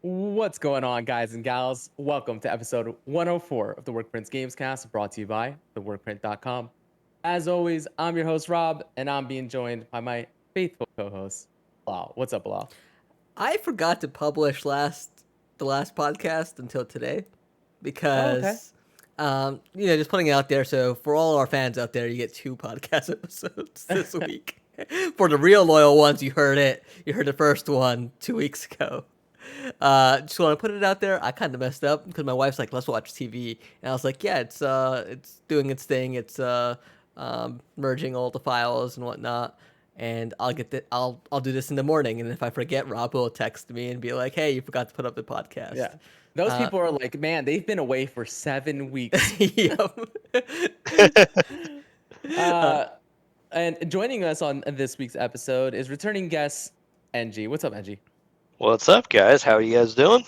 What's going on, guys and gals? Welcome to episode 104 of the Workprint's Gamescast, brought to you by theworkprint.com. As always, I'm your host, Rob, and I'm being joined by my faithful co-host, Bilal. What's up, Bilal? I forgot to publish the last podcast until today Oh, okay. because just putting it out there. So for all our fans out there, you get two podcast episodes this week. For the real loyal ones, you heard it. You heard the first one 2 weeks ago. Just want to put it out there. I kind of messed up because my wife's like, "Let's watch TV," and I was like, "Yeah, it's doing its thing. It's merging all the files and whatnot." And I'll do this in the morning, and if I forget, Rob will text me and be like, "Hey, you forgot to put up the podcast." Yeah. Those Uh, people are like, man, they've been away for 7 weeks. yep. uh, Uh, and joining us on this week's episode is returning guest, NG. What's up, NG? What's up, guys? How are you guys doing?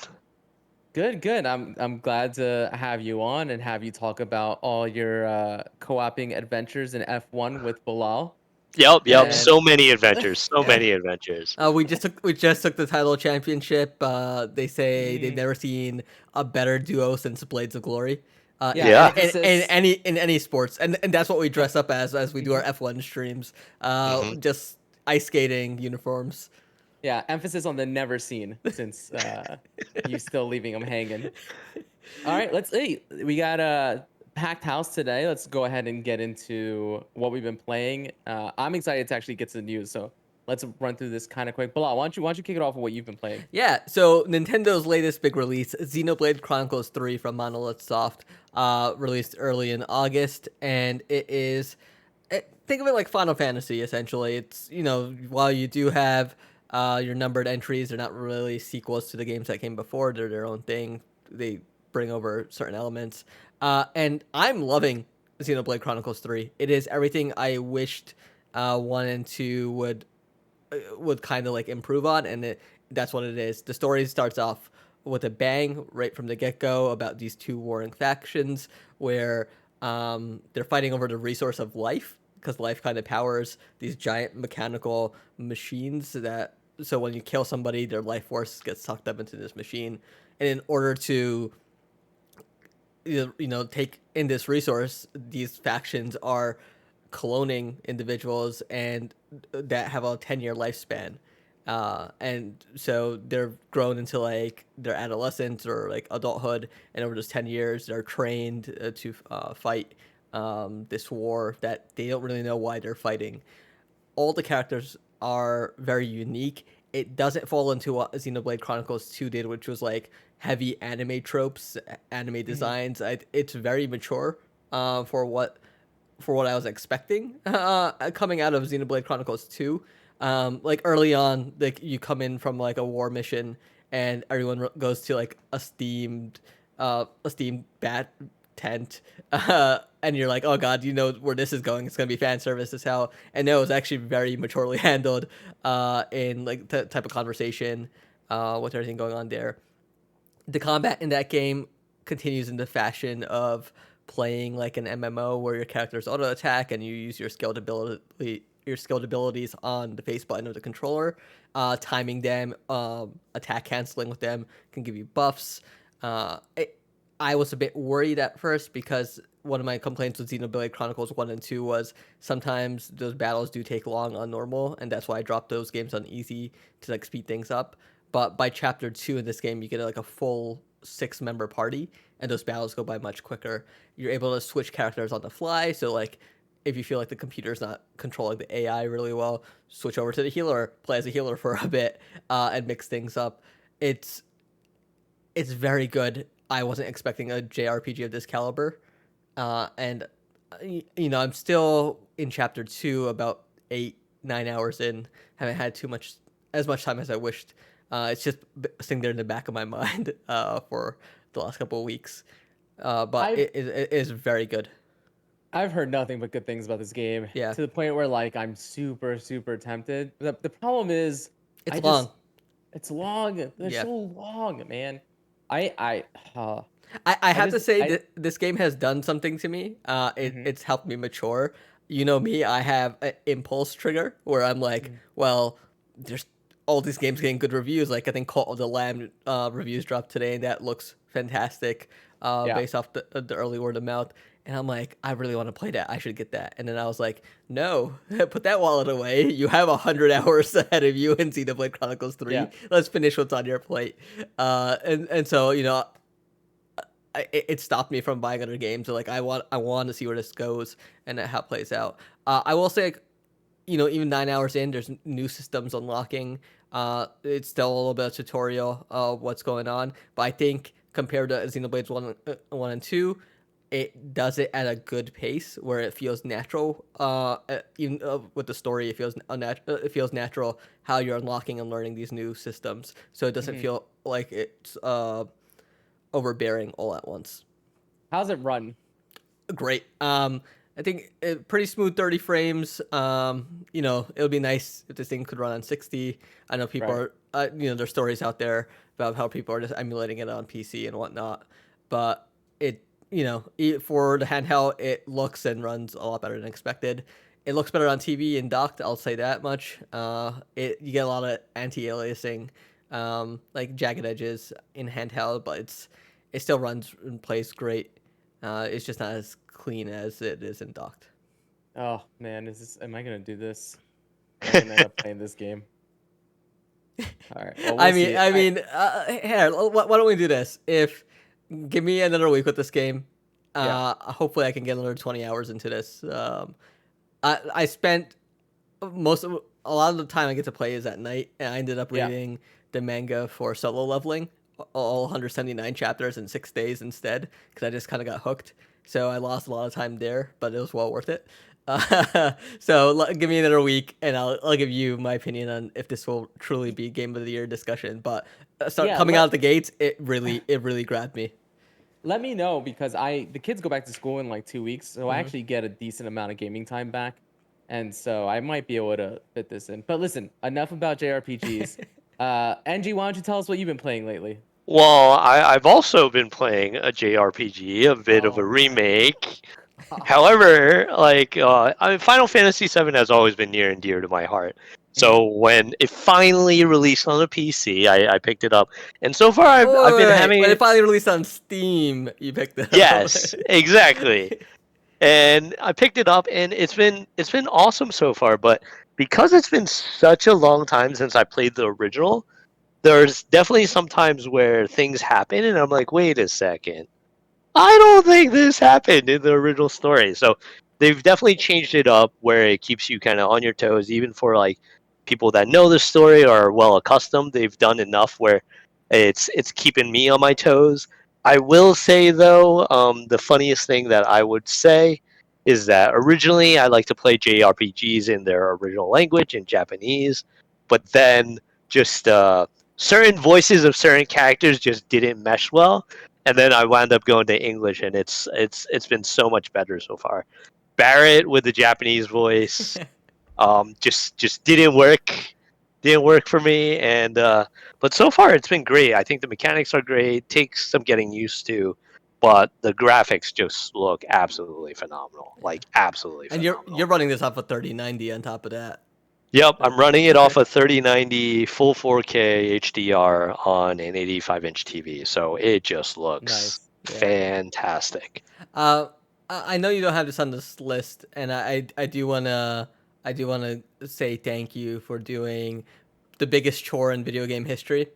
Good, good. I'm glad to have you on and have you talk about all your co-oping adventures in F1 with Bilal. Yep. And So many adventures. So many adventures. we just took the title championship. They say they've mm, never seen a better duo since Blades of Glory. yeah, Yeah. emphasis. In any sports, and that's what we dress up as we do our Mhm. F1 streams. hmm Just ice skating uniforms. Yeah, emphasis on the never seen since you still leaving them hanging. All right, we got a packed house today. Let's go ahead and get into what we've been playing. I'm excited to actually get to the news, so let's run through this kind of quick. Bilal, why don't you kick it off with what you've been playing? Yeah, so Nintendo's latest big release, Xenoblade Chronicles 3 from Monolith Soft, released early in August, and think of it like Final Fantasy, essentially. It's, while you do have your numbered entries, they're not really sequels to the games that came before. They're their own thing. They bring over certain elements. And I'm loving Xenoblade Chronicles 3. It is everything I wished 1 and 2 would kind of like improve on, and that's what it is. The story starts off with a bang right from the get-go about these two warring factions where they're fighting over the resource of life, because life kind of powers these giant mechanical machines that, so when you kill somebody, their life force gets sucked up into this machine, and in order to take in this resource, these factions are cloning individuals and that have a 10-year lifespan. And so they're grown into like their adolescence or like adulthood, and over those 10 years, they're trained to fight this war that they don't really know why they're fighting. All the characters are very unique. It doesn't fall into what Xenoblade Chronicles 2 did, which was like heavy anime tropes, anime Mhm. designs. It's very mature for what I was expecting coming out of Xenoblade Chronicles 2. Like early on, like you come in from like a war mission and everyone goes to like a steamed bat tent, and you're like, oh god, you know where this is going. It's gonna be fan service as hell. And no, it was actually very maturely handled in like type of conversation with everything going on there. The combat in that game continues in the fashion of playing like an MMO where your characters auto attack and you use your skilled abilities on the face button of the controller. Timing them, attack canceling with them can give you buffs. I was a bit worried at first because one of my complaints with Xenoblade Chronicles 1 and 2 was sometimes those battles do take long on normal, and that's why I dropped those games on easy to like speed things up. But by chapter 2 in this game, you get like a full 6-member party, and those battles go by much quicker. You're able to switch characters on the fly, so like if you feel like the computer's not controlling the AI really well, switch over to the healer, play as a healer for a bit, and mix things up. It's it's very good. I wasn't expecting a JRPG of this caliber, and I'm still in chapter 2, about 8 9 hours in. Haven't had as much time as I wished. It's just sitting there in the back of my mind for the last couple of weeks, but I've it is very good. I've heard nothing but good things about this game Yeah, to the point where like I'm super super tempted. The problem is it's I long. just it's long. They're Yeah, so long, man. I I I have to just say I that this game has done something to me. mhm, It's helped me mature. You know me, I have an impulse trigger where I'm like, mhm. well, there's all these games getting good reviews. Like I think Cult of the Lamb reviews dropped today, and that looks fantastic Yeah. based off the early word of mouth. And I'm like, I really want to play that. I should get that. And then I was like, no, put that wallet away. You have 100 hours ahead of you in Xenoblade Chronicles 3. Yeah. Let's finish what's on your plate. And so, you know, it stopped me from buying other games. So, like, I want to see where this goes and how it plays out. I will say, you know, even 9 hours in, there's new systems unlocking. It's still a little bit of tutorial of what's going on. But I think compared to Xenoblade 1 and 2, it does it at a good pace where it feels natural. Even with the story, it feels it feels natural how you're unlocking and learning these new systems. So it doesn't feel like it's overbearing all at once. How's it run? Great. I think pretty smooth 30 frames. You know, it would be nice if this thing could run on 60. I know people are, you know, there's stories out there about how people are just emulating it on PC and whatnot. But it, you know, for the handheld, it looks and runs a lot better than expected. It looks better on TV and docked, I'll say that much. You get a lot of anti-aliasing, like jagged edges in handheld, but it still runs and plays great. It's just not as clean as it is in docked. Oh man, am I gonna do this? I'm gonna end up playing this game. All right. Well, I mean, here, why don't we do this? Give me another week with this game. Hopefully, I can get another 20 hours into this. I spent a lot of the time I get to play is at night, and I ended up reading the manga for solo leveling, all 179 chapters in 6 days instead, because I just kind of got hooked. So I lost a lot of time there, but it was well worth it. So give me another week, and I'll give you my opinion on if this will truly be Game of the Year discussion. But coming out of the gates, it really grabbed me. Let me know, because the kids go back to school in like 2 weeks, so I actually get a decent amount of gaming time back, and so I might be able to fit this in. But listen, enough about JRPGs. NG, why don't you tell us what you've been playing lately? Well, I've also been playing a JRPG, a bit of a remake. However, like I mean, Final Fantasy VII has always been near and dear to my heart. So when it finally released on the PC, I picked it up, and so far I've been having. When it finally released on Steam, you picked it up. Yes, exactly. And I picked it up, and it's been awesome so far. But because it's been such a long time since I played the original, there's definitely some times where things happen, and I'm like, wait a second. I don't think this happened in the original story. So they've definitely changed it up where it keeps you kind of on your toes, even for like people that know the story or are well accustomed. They've done enough where it's keeping me on my toes. I will say though, the funniest thing that I would say is that originally I like to play JRPGs in their original language in Japanese, but then just certain voices of certain characters just didn't mesh well, and then I wound up going to English, and it's been so much better so far. Barrett with the Japanese voice, just didn't work for me, and but so far it's been great. I think the mechanics are great. Takes some getting used to, but the graphics just look absolutely phenomenal. Like absolutely phenomenal. And you're running this off of 3090 on top of that. Yep, I'm running it off a 3090 full 4K HDR on an 85-inch TV, so it just looks fantastic. I know you don't have this on this list, and I do wanna say thank you for doing the biggest chore in video game history.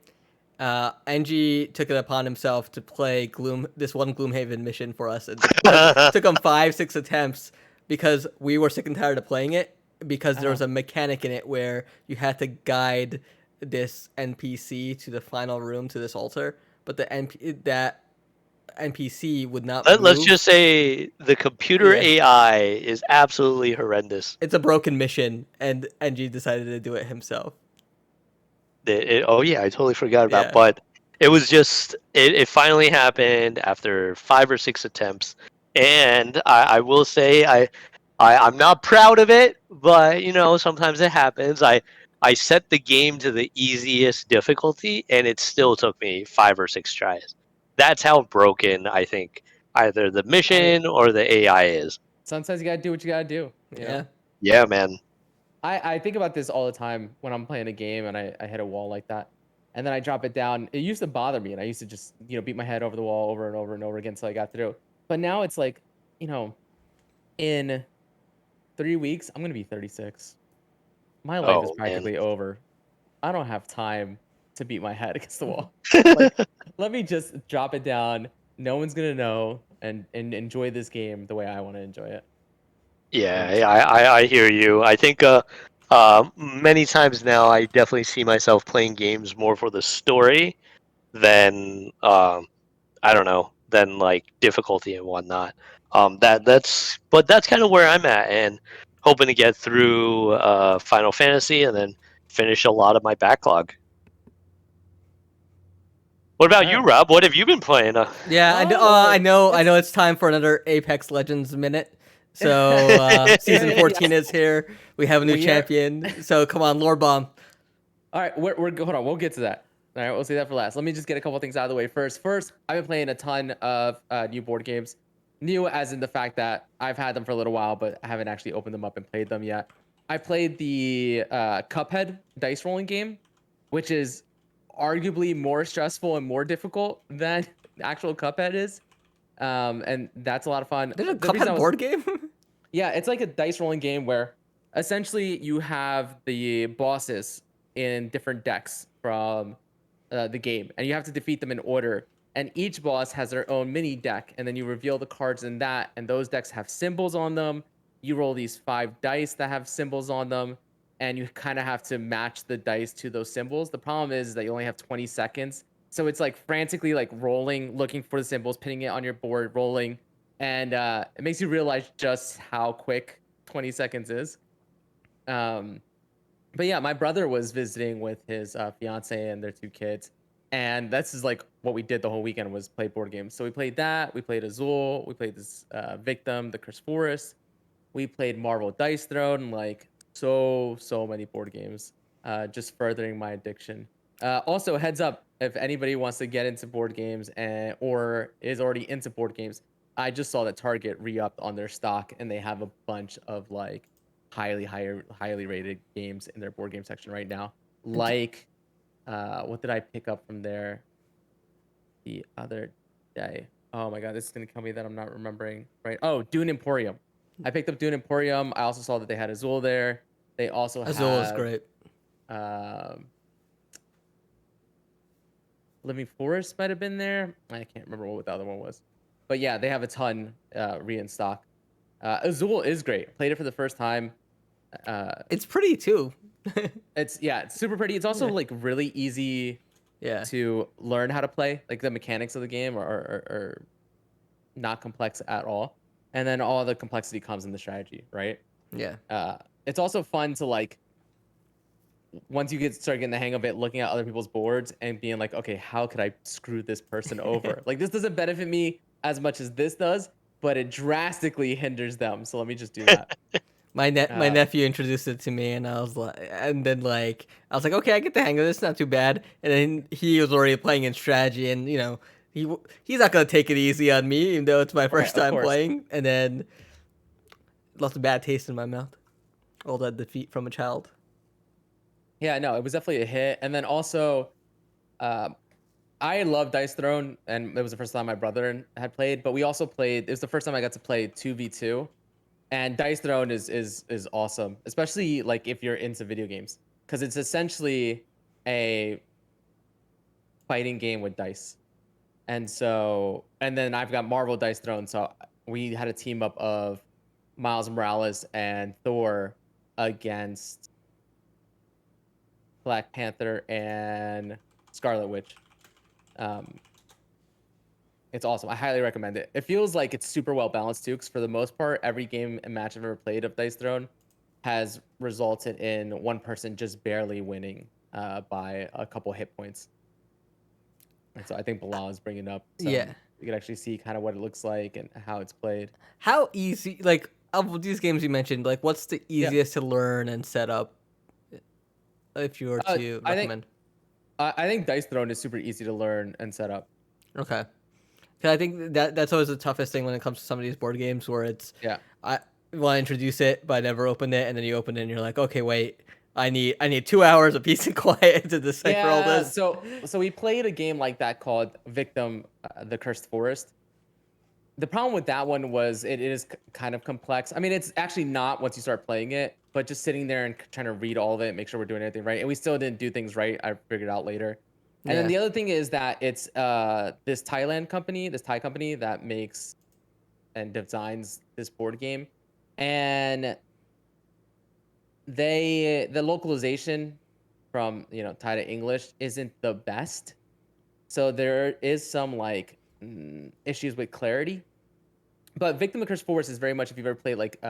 NG took it upon himself to play this one Gloomhaven mission for us. It took him 5-6 attempts because we were sick and tired of playing it, because there was a mechanic in it where you had to guide this NPC to the final room, to this altar, but that NPC would not move. Let's just say the computer AI is absolutely horrendous. It's a broken mission, and NG decided to do it himself. Oh yeah, I totally forgot about. But it was just it finally happened after 5 or 6 attempts, and I will say I'm not proud of it, but you know, sometimes it happens. I set the game to the easiest difficulty, and it still took me 5 or 6 tries. That's how broken I think either the mission or the AI is. Sometimes you gotta do what you gotta do. You know? Yeah, man. I think about this all the time when I'm playing a game and I hit a wall like that, and then I drop it down. It used to bother me, and I used to just beat my head over the wall over and over and over again until I got through. But now it's like, you know, in 3 weeks I'm gonna be 36. My life is Oh man. practically over. I don't have time to beat my head against the wall. Like, let me just drop it down. No one's gonna know, and enjoy this game the way I want to enjoy it. Yeah, Honestly. I hear you. I think many times now I definitely see myself playing games more for the story than I don't know, than like difficulty and whatnot. But that's kind of where I'm at, and hoping to get through Final Fantasy and then finish a lot of my backlog. What about All you, right. Rob? What have you been playing? Yeah, I Well, know, I it's know. It's time for another Apex Legends minute. So season yeah. 14 is here. We have a new We are. champion. So come on, Lord Bomb. All right, hold on. We'll get to that. All right, we'll see that for last. Let me just get a couple things out of the way first. First, I've been playing a ton of new board games. New as in the fact that I've had them for a little while, but I haven't actually opened them up and played them yet. I played the Cuphead dice rolling game, which is arguably more stressful and more difficult than the actual Cuphead is. And that's a lot of fun. There's a The reason I Cuphead was board game. Yeah, it's like a dice rolling game where essentially you have the bosses in different decks from the game, and you have to defeat them in order. And each boss has their own mini deck, and then you reveal the cards in that, and those decks have symbols on them. You roll these 5 dice that have symbols on them, and you kind of have to match the dice to those symbols. The problem is that you only have 20 seconds, so it's like frantically like rolling, looking for the symbols, pinning it on your board, rolling, and it makes you realize just how quick 20 seconds is. Um, but yeah, my brother was visiting with his fiance and their 2 kids, and this is like what we did the whole weekend was play board games. So we played that, we played Azul, we played this Victim, the Cursed Forest, we played Marvel Dice Throne, like so many board games, just furthering my addiction. Also, heads up, if anybody wants to get into board games and or is already into board games, I just saw that Target re-upped on their stock, and they have a bunch of like highly rated games in their board game section right now. Like, what did I pick up from there the other day? Oh my god, this is gonna kill me that I'm not remembering. Right? Oh, Dune Emporium. I picked up Dune Emporium. I also saw that they had Azul there. They also Azul is have great. um, Living Forest might have been there. I can't remember what the other one was, but yeah, they have a ton re in stock. Azul is great. Played it for the first time. Uh, It's pretty too. it's super pretty. It's also Yeah. like really easy Yeah. to learn how to play. Like the mechanics of the game are not complex at all, and then all the complexity comes in the strategy, right? Yeah. It's also fun to like once you start getting the hang of it, looking at other people's boards and being like, okay, how could I screw this person over? Like this doesn't benefit me as much as this does, but it drastically hinders them. So let me just do that. My Uh, nephew introduced it to me, and I was like, okay, I get the hang of this. Not too bad. And then he was already playing in strategy, and he's not gonna take it easy on me, even though it's my right, first of time course. playing. And then left a bad taste in my mouth. All that defeat from a child. Yeah, no, it was definitely a hit. And then also, um, I love Dice Throne, and it was the first time my brother had played. But we also played. It was the first time I got to play 2v2, and Dice Throne is awesome, especially like if you're into video games, because it's essentially a fighting game with dice. And then I've got Marvel Dice Throne, so we had a team up of Miles Morales and Thor against Black Panther and Scarlet Witch. Um, it's awesome. I highly recommend it. It feels like it's super well balanced too, because for the most part, every game and match I've ever played of Dice Throne has resulted in one person just barely winning by a couple hit points. And so I think Bilal is bringing up Yeah. some. You can actually see kind of what it looks like and how it's played. How easy? Like of these games you mentioned, like what's the Yeah, easiest to learn and set up? If you were to I think recommend. I think Dice Throne is super easy to learn and set up. Okay. 'Cause I think that's always the toughest thing when it comes to some of these board games where it's Yeah, want to introduce it, but I never opened it, and then you open it and you're like, okay, wait, I need 2 hours of peace and quiet to decipher all Yeah, this. so we played a game like that called Victim: The Cursed Forest. The problem with that one was it is kind of complex. I mean, it's actually not once you start playing it, but just sitting there and trying to read all of it, make sure we're doing everything right. And we still didn't do things right. I figured out later. And then Yeah. the other thing is that it's this Thai company that makes and designs this board game. And the localization from, Thai to English isn't the best. So there is some like issues with clarity. But Victim of Curse Force is very much, if you've ever played like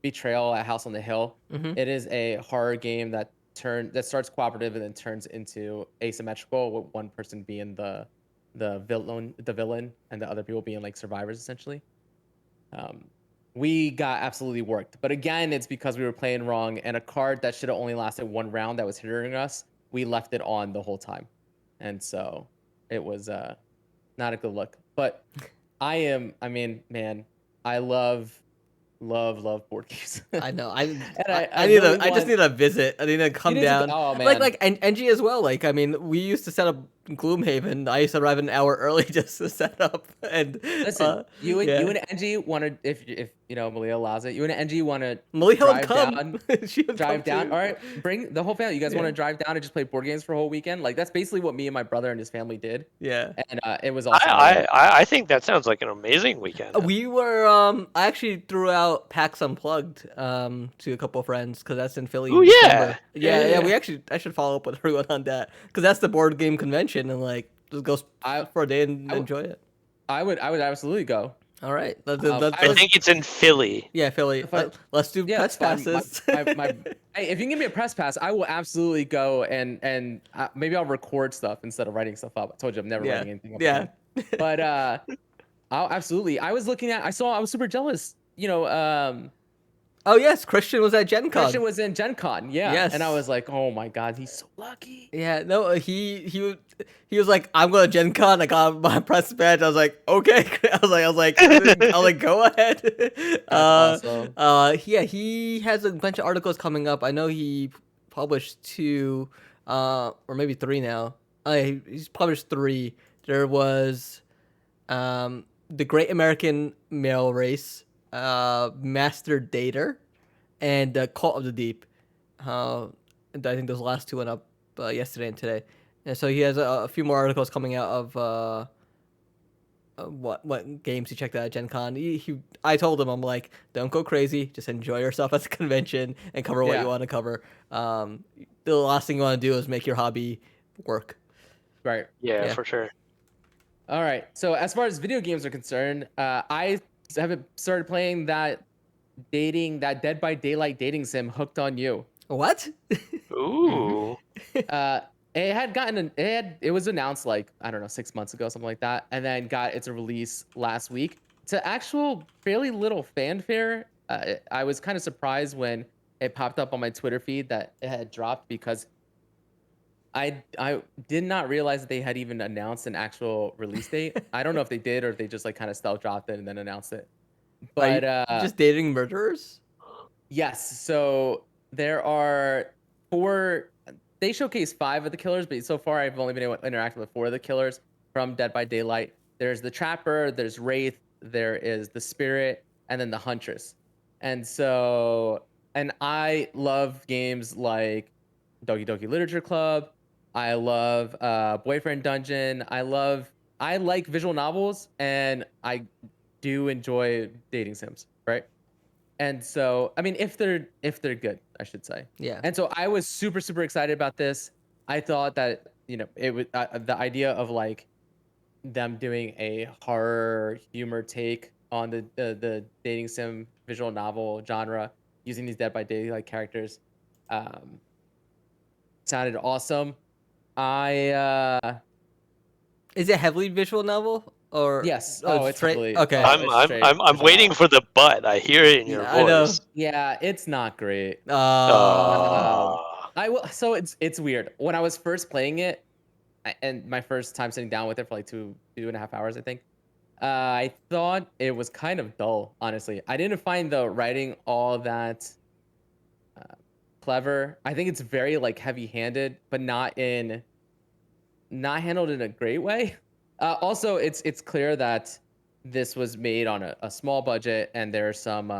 Betrayal at House on the Hill, Mm-hmm. it is a horror game that starts cooperative and then turns into asymmetrical, with one person being the villain, and the other people being like survivors essentially. Um, we got absolutely worked, but again, it's because we were playing wrong, and a card that should have only lasted one round that was hindering us, we left it on the whole time, and so it was not a good look. But I mean, man, I love board games. I know. And I I need really I just want need a visit. I need to you come need to down. oh man. And NG as well. Like I mean, we used to set up Gloomhaven. I used to arrive an hour early just to set up. And Listen, you yeah, and Angie want to, if Malia allows it, you and Angie want to Malia would drive come. down She would come drive down. too. All right, bring the whole family. You guys want Yeah, to drive down and just play board games for a whole weekend? Like, that's basically what me and my brother and his family did, yeah. and it was awesome. I loved it. I think that sounds like an amazing weekend. We were I actually threw out PAX Unplugged to a couple of friends because that's in Philly Oh in yeah. December. Yeah. We actually I should follow up with everyone on that because that's the board game convention and like just go I for a day and I, w- enjoy it. I would absolutely go. All right, I I was think it's in Philly. yeah, Philly. if I Let's do Yeah, press that's fine. passes. Hey, if you can give me a press pass, I will absolutely go, and maybe I'll record stuff instead of writing stuff up. I told you I'm never Yeah, writing anything up yeah. again. But I'll absolutely. I was looking at. I was super jealous. Oh yes, Christian was at Gen Christian Con. was in Gen Con, yeah, and I Yes. was like, oh my god, he's so lucky. Yeah, no, he was like, I'm going to Gen Con. I got my press badge. I was like, okay. I was like, go ahead. That's awesome. Yeah, he has a bunch of articles coming up. I know he published 2, or maybe 3 now. He's published 3. There was, the Great American Male Race, Master Dater, and Cult of the Deep. And I think those last 2 went up yesterday and today. And so he has a few more articles coming out of what games he checked out at Gen Con. I told him, I'm like, don't go crazy, just enjoy yourself at the convention and cover what Yeah. you want to cover. The last thing you want to do is make your hobby work. Right. Yeah, Yeah. for sure. All right. So as far as video games are concerned, I haven't started playing that Dead by Daylight dating sim, Hooked on You. What? Ooh. It was announced like, I don't know, 6 months ago, something like that, and then got its release last week. It's an actual fairly little fanfare. I was kind of surprised when it popped up on my Twitter feed that it had dropped, because I did not realize that they had even announced an actual release date. I don't know if they did, or if they just like kind of stealth dropped it and then announced it. Are you But just dating murderers? yes, so there are 4. They showcase 5 of the killers, but so far I've only been able to interact with 4 of the killers from Dead by Daylight. There's the Trapper, there's Wraith, there is the Spirit, and then the Huntress. And I love games like Doki Doki Literature Club. I love Boyfriend Dungeon. I like visual novels, and I do enjoy dating sims, right? And so, I mean, if they're good, I should say. Yeah. And so I was super excited about this. I thought that it was the idea of like them doing a horror humor take on the dating sim visual novel genre using these Dead by Daylight characters sounded awesome. Is it heavily visual novel or Yes. Oh, it's straight? heavily. Okay. Oh, it's straight I'm visual waiting novel. for the but. I hear it in your Yeah, I know. voice. Yeah, it's not great. Uh, I will. So it's weird. When I was first playing it, and my first time sitting down with it for like 2.5 hours, I think. I thought it was kind of dull, honestly. I didn't find the writing all that uh, clever. I think it's very like heavy-handed, but not handled in a great way. Also, it's clear that this was made on a small budget, and there are some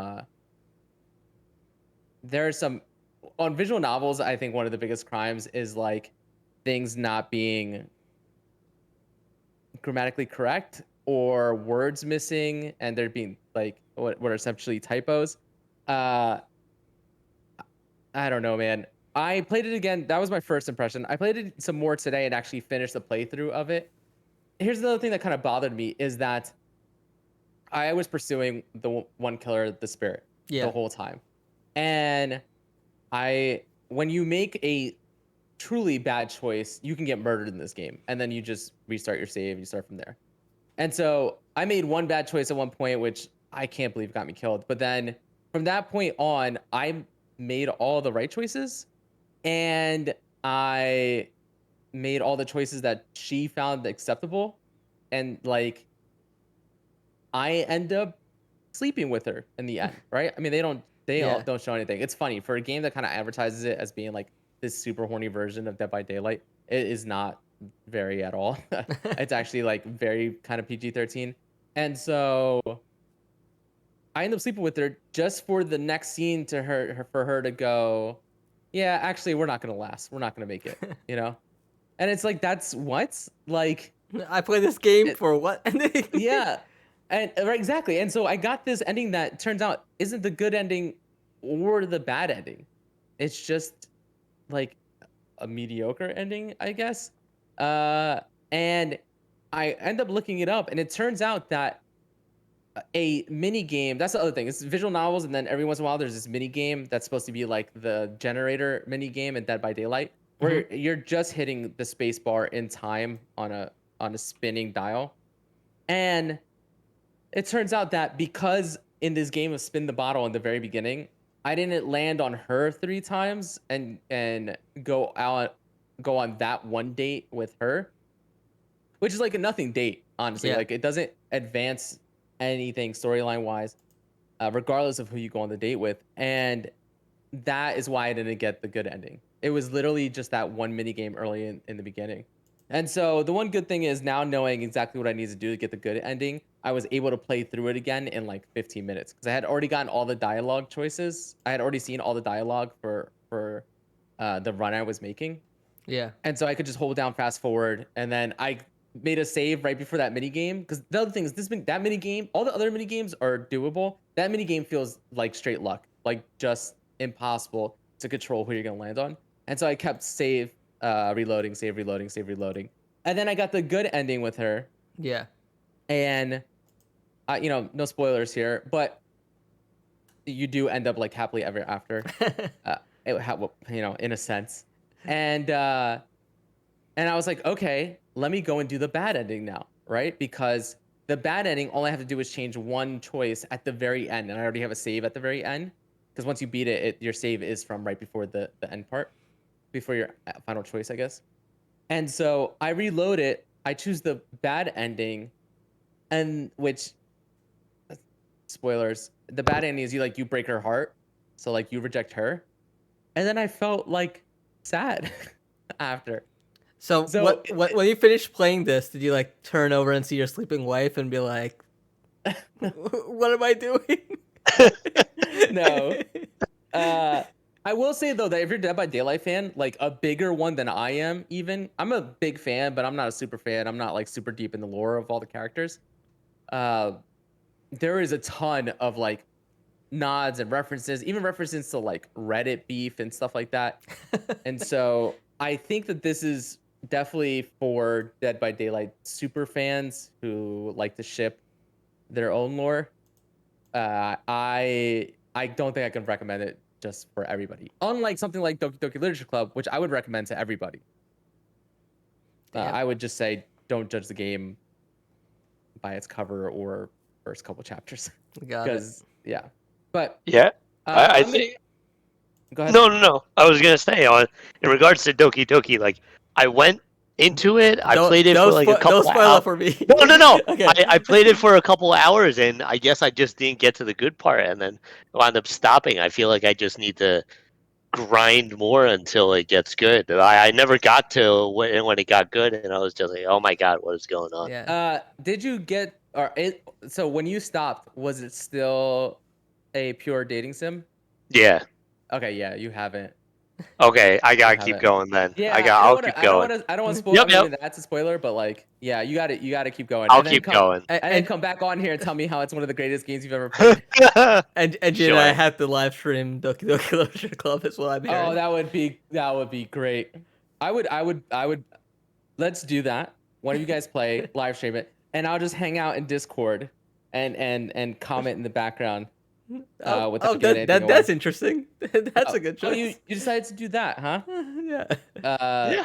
on visual novels. I think one of the biggest crimes is like things not being grammatically correct or words missing, and there being like what are essentially typos. Uh, I don't know, man. I played it again. That was my first impression. I played it some more today and actually finished the playthrough of it. Here's another thing that kind of bothered me is that I was pursuing the one killer, the spirit, the Yeah. whole time. And when you make a truly bad choice, you can get murdered in this game. And then you just restart your save, you start from there. And so I made one bad choice at one point, which I can't believe got me killed. But then from that point on, I made all the right choices, and I made all the choices that she found acceptable. And like I end up sleeping with her in the end, right? I mean, they all Yeah. don't show anything. It's funny for a game that kind of advertises it as being like this super horny version of Dead by Daylight. It is not very at all. It's actually like very kind of PG-13. And so I end up sleeping with her just for the next scene to for her to go, yeah, actually, we're not gonna last. We're not gonna make it, you know? And it's like, that's what? Like, I play this game it, for what? yeah. And right, exactly. And so I got this ending that turns out isn't the good ending or the bad ending. It's just like a mediocre ending, I guess. And I end up looking it up, and it turns out that a mini game, that's the other thing. It's visual novels, and then every once in a while there's this mini game that's supposed to be like the generator mini game in Dead by Daylight, Mhm. where you're just hitting the space bar in time on a spinning dial. And it turns out that because in this game of spin the bottle in the very beginning, I didn't land on her 3 times and go on that one date with her, which is like a nothing date, honestly. Yeah. Like it doesn't advance anything storyline wise, regardless of who you go on the date with. And that is why I didn't get the good ending. It was literally just that one mini game early in the beginning. And so the one good thing is now knowing exactly what I need to do to get the good ending, I was able to play through it again in like 15 minutes because I had already gotten all the dialogue choices. I had already seen all the dialogue for the run I was making. Yeah. And so I could just hold down fast forward, and then I made a save right before that mini game. Because the other thing is that mini game, all the other mini games are doable. That mini game feels like straight luck, like just impossible to control who you're gonna land on. And so I kept reloading, save, reloading, save, reloading, and then I got the good ending with her. Yeah. And no spoilers here, but you do end up like happily ever after, uh, in a sense. And And I was like, okay, let me go and do the bad ending now, right? Because the bad ending, all I have to do is change one choice at the very end, and I already have a save at the very end. Because once you beat it, your save is from right before the end part, before your final choice, I guess. And so I reload it. I choose the bad ending, and which spoilers, the bad ending is you break her heart, so like you reject her, and then I felt like sad after. So So when you finished playing this, did you like turn over and see your sleeping wife and be like, "What am I doing?" no. Uh, I will say though that if you're a Dead by Daylight fan, like a bigger one than I am, even I'm a big fan, but I'm not a super fan. I'm not like super deep in the lore of all the characters. Uh, there is a ton of like nods and references, even references to like Reddit beef and stuff like that. And so I think that this is definitely for Dead by Daylight super fans who like to ship their own lore. I don't think I can recommend it just for everybody. Unlike something like Doki Doki Literature Club, which I would recommend to everybody. Damn. I would just say don't judge the game by its cover or first couple chapters, Got it. because yeah. But Yeah, I let me think go ahead. no. I was gonna say in regards to Doki Doki, like I went into it. I Don't played it for like a couple don't spoil hours. it for me. No. Okay. I played it for a couple hours, and I guess I just didn't get to the good part, and then wound up stopping. I feel like I just need to grind more until it gets good. I never got to when it got good, and I was just like, oh my god, what is going on? Yeah. Did you get so when you stopped, was it still a pure dating sim? Yeah. Okay, yeah, you haven't. Okay, I You gotta keep haven't. going then. Yeah, I'll keep going. I don't want to spoil. Yep, I mean, yep. that's a spoiler, but like, yeah, you got to keep going, I'll and then keep going. and then And come back on here and tell me how it's one of the greatest games you've ever played. and Jin and I Sure. have to live stream Doki Doki Literature Club is what I'm hearing. Oh, that would be great. I would. Let's do that. One of you guys play, live stream it, and I'll just hang out in Discord and comment in the background. Without giving anything away. that's interesting. That's a good Oh, choice. you decided to do that, huh? Yeah. Yeah,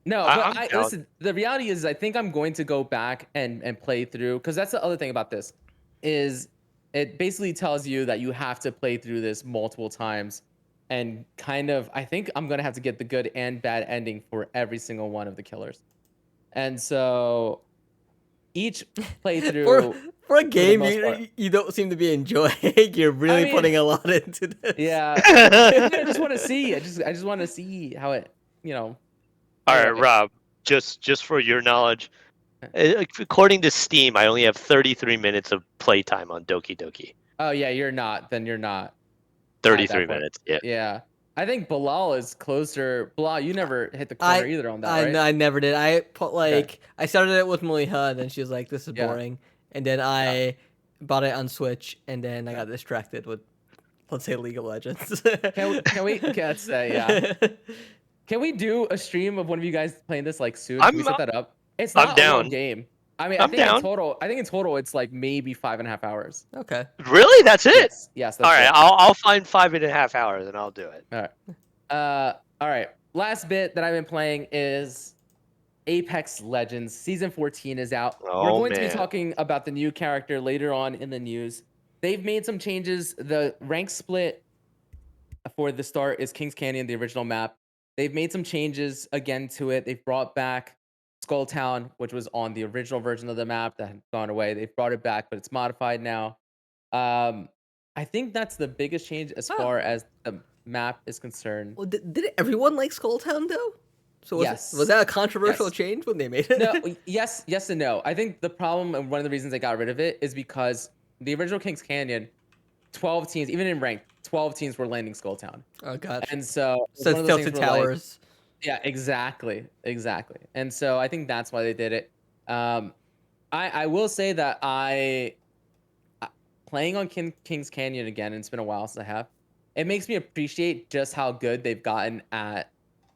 No, but I'm down. listen. The reality is, I think I'm going to go back and play through, because that's the other thing about this, is it basically tells you that you have to play through this multiple times, and kind of, I think I'm gonna have to get the good and bad ending for every single one of the killers, and so each playthrough. For a game most part. you don't seem to be enjoying, you're really mean, putting a lot into this. Yeah, I just want to see. I just want to see how it, you know. All right, Anyway. Rob. Just for your knowledge, according to Steam, I only have 33 minutes of playtime on Doki Doki. Oh yeah, you're not. Then you're not. 33 point. minutes. Yeah. Yeah. I think Bilal is closer. Bilal, you never hit the corner either on that, right? I never did. I put I started it with Maliha, and then she was like, "This is Yeah. boring," and then I bought it on Switch, and then I got distracted with, let's say, League of Legends. Can we let's say, yeah. Can we do a stream of one of you guys playing this like soon? I'm- Can we set that up? It's I'm not a long down. game. I mean, I'm down. I think in total it's like maybe 5.5 hours. Okay. Really? That's it? Yes, that's All right, it. I'll find 5.5 hours and I'll do it. All right. All right. Last bit that I've been playing is Apex Legends. Season 14 is out. Oh, We're going to be man. talking about the new character later on in the news. They've made some changes. The rank split for the start is Kings Canyon, the original map. They've made some changes again to it. They've brought back Skull Town, which was on the original version of the map that had gone away. They've brought it back, but it's modified now. I think that's the biggest change as far as the map is concerned. Well, did everyone like Skulltown though? So Yes. was that a controversial Yes. change when they made it? No, yes and no. I think the problem, and one of the reasons they got rid of it, is because the original Kings Canyon, 12 teams, even in ranked, 12 teams were landing Skull Town. Oh god. And so it's So one it's of those Tilted things where, like, Towers. yeah, exactly. And so I think that's why they did it. I will say that playing on Kings Canyon again, and it's been a while since I have, it makes me appreciate just how good they've gotten at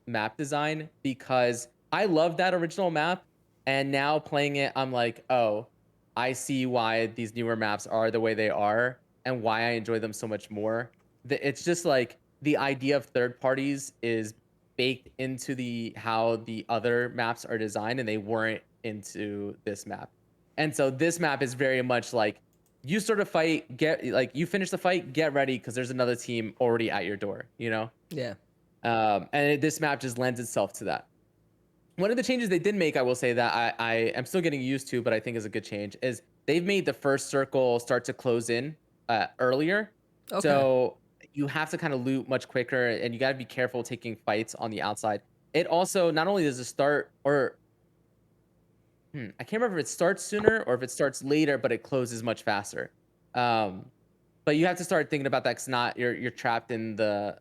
map design, because I love that original map, and now playing it, I'm like, oh, I see why these newer maps are the way they are and why I enjoy them so much more. It's just like the idea of third parties is baked into how the other maps are designed, and they weren't into this map. And so this map is very much like, you start a fight, you finish the fight, get ready, because there's another team already at your door, you know? Yeah. This map just lends itself to that. One of the changes they did make, I will say that I am still getting used to, but I think is a good change, is they've made the first circle start to close in earlier. Okay. So you have to kind of loot much quicker, and you got to be careful taking fights on the outside. It also, not only does it start, or I can't remember if it starts sooner or if it starts later, but it closes much faster. But you have to start thinking about that, because you're trapped in the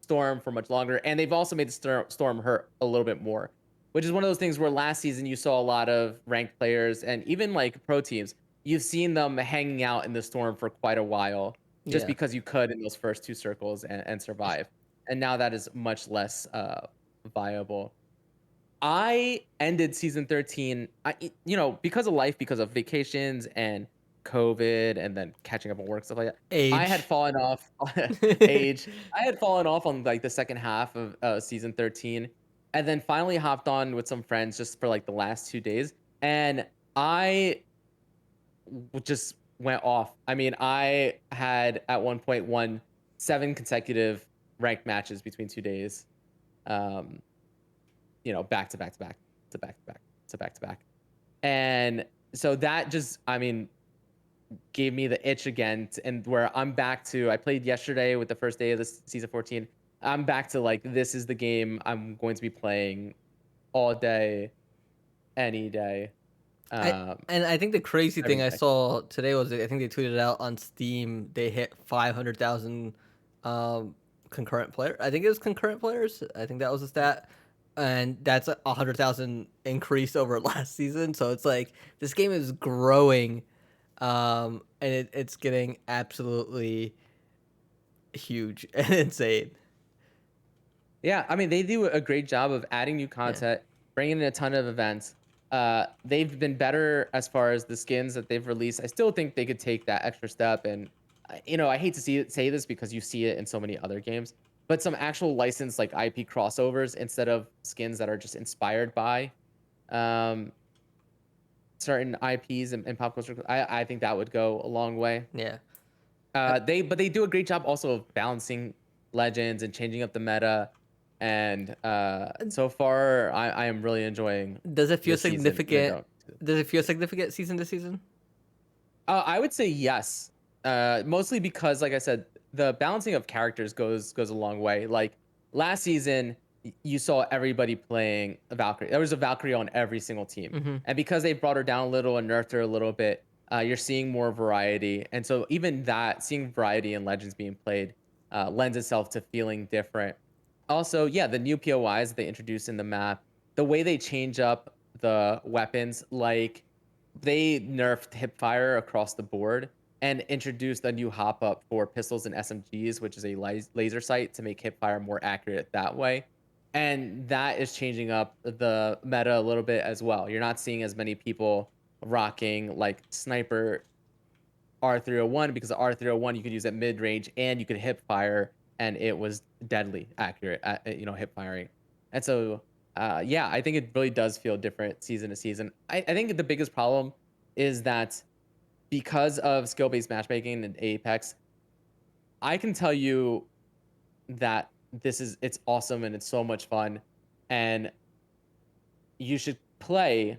storm for much longer, and they've also made the storm hurt a little bit more, which is one of those things where last season you saw a lot of ranked players and even like pro teams, you've seen them hanging out in the storm for quite a while, just because you could in those first two circles and survive, and now that is much less viable. I ended season 13, because of life, because of vacations and COVID, and then catching up on work, stuff like that. Age. I had fallen off age. I had fallen off on like the second half of season 13, and then finally hopped on with some friends just for like the last 2 days, and I just went off. I mean, I had at one point won 7 consecutive ranked matches between 2 days. back to back to back to back to back to back to back. And so that just, I mean, gave me the itch again, and where I'm back to. I played yesterday with the first day of this season 14. I'm back to like, this is the game I'm going to be playing all day, any day, I um, and I think the crazy every thing I day. saw today was I think they tweeted out on Steam they hit 500,000 concurrent player. I think it was concurrent players. I think that was a stat, and that's 100,000 increase over last season. So it's like this game is growing, and it's getting absolutely huge and insane. Yeah, I mean, they do a great job of adding new Yeah. content, bringing in a ton of events. They've been better as far as the skins that they've released. I still think they could take that extra step. And I hate to say this because you see it in so many other games, but some actual licensed like IP crossovers instead of skins that are just inspired by um, certain IPs and pop culture. I think that would go a long way. Yeah. They do a great job also of balancing legends and changing up the meta. And so far, I am really enjoying Does it feel this season. significant? Does it feel significant season to season? I would say yes. Mostly because, like I said, the balancing of characters goes a long way. Like last season, you saw everybody playing a Valkyrie. There was a Valkyrie on every single team, Mm-hmm. and because they brought her down a little and nerfed her a little bit, you're seeing more variety. And so even that, seeing variety in Legends being played, lends itself to feeling different. Also, yeah, the new POIs that they introduced in the map, the way they change up the weapons, like they nerfed hipfire across the board and introduced a new hop up for pistols and SMGs, which is a laser sight to make hipfire more accurate that way. And that is changing up the meta a little bit as well. You're not seeing as many people rocking like sniper R301 because the R301 you could use at mid range and you could hip fire and it was deadly accurate at hip firing. And so yeah, I think it really does feel different season to season. I think the biggest problem is that because of skill-based matchmaking and Apex, I can tell you that it's awesome and it's so much fun and you should play,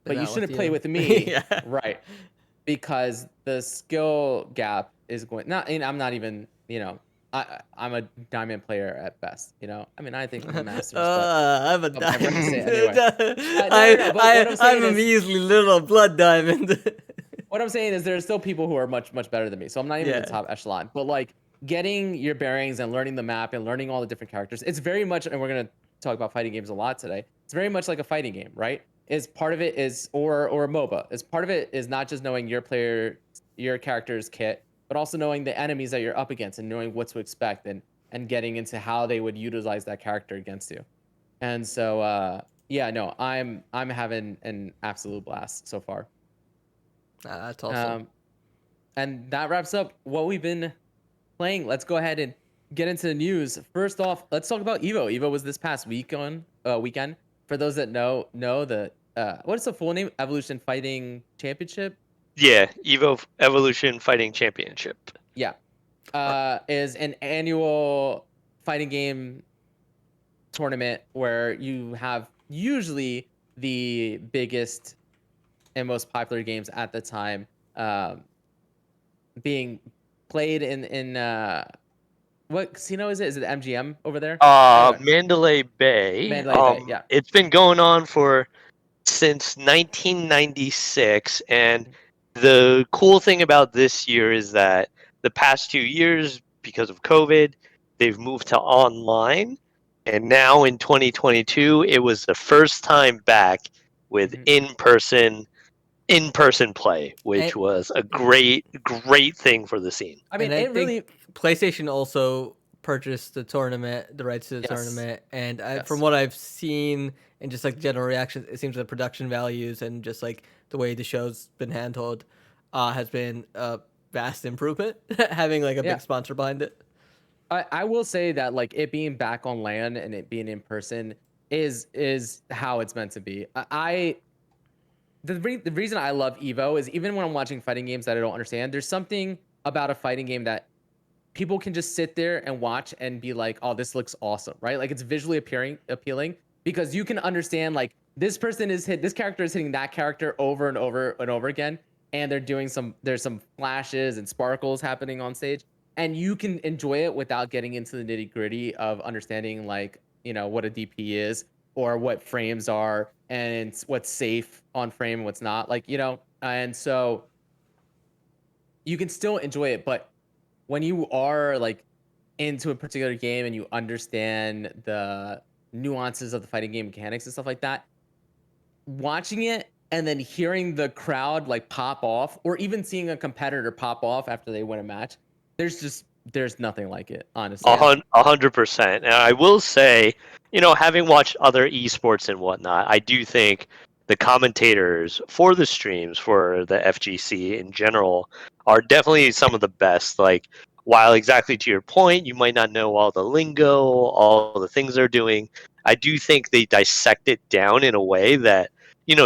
but you Not with shouldn't play you. with me, Yeah. right? Because the skill gap is going not and I'm not even, I'm a diamond player at best, I mean, I think I'm a masters, but I'm a I'm gonna say diamond. it anyway. No, but what I'm I'm saying a is measly little blood diamond. there are still people who are much, much better than me. So I'm not even in the Yeah. top echelon. But like getting your bearings and learning the map and learning all the different characters, it's very much, and we're gonna talk about fighting games a lot today. It's very much like a fighting game, right? Is part of it is or MOBA. Is part of it is not just knowing your character's kit, but also knowing the enemies that you're up against and knowing what to expect and getting into how they would utilize that character against you. And so yeah, no, I'm having an absolute blast so far. That's awesome. Um, and that wraps up what we've been playing. Let's go ahead and get into the news. First off, let's talk about EVO. EVO was this past weekend. For those that know the what is the full name? Evolution Fighting Championship. Yeah, EVO Evolution Fighting Championship. Yeah, Right. is an annual fighting game tournament where you have usually the biggest and most popular games at the time um, being played in what casino is it? Is it MGM over there? Anyway, Mandalay Bay. Mandalay Bay. Yeah. It's been going on since 1996, and Mhm. the cool thing about this year is that the past 2 years, because of COVID, they've moved to online, and now in 2022, it was the first time back with Mhm. in person play, And, which was a Mhm. great thing for the scene. I mean, and I it think really. PlayStation also purchased the rights to the Yes. tournament. And from Yes. what I've seen and just like general reactions, it seems the production values and just like the way the show's been handled has been a vast improvement, having like a Yeah. big sponsor behind it. I will say that like it being back on land and it being in person is how it's meant to be. The reason I love Evo is even when I'm watching fighting games that I don't understand, there's something about a fighting game that people can just sit there and watch and be like, "Oh, this looks awesome," right? Like it's visually appealing, because you can understand like this character is hitting that character over and over and over again, and there's some flashes and sparkles happening on stage, and you can enjoy it without getting into the nitty gritty of understanding like what a DP is or what frames are and what's safe on frame and what's not, like and so you can still enjoy it, but when you are like into a particular game and you understand the nuances of the fighting game mechanics and stuff like that, watching it and then hearing the crowd like pop off, or even seeing a competitor pop off after they win a match, there's nothing like it, honestly. 100%. And I will say, having watched other esports and whatnot, I do think the commentators for the streams for the FGC in general are definitely some of the best. Like, while exactly to your point, you might not know all the lingo, all the things they're doing, I do think they dissect it down in a way that,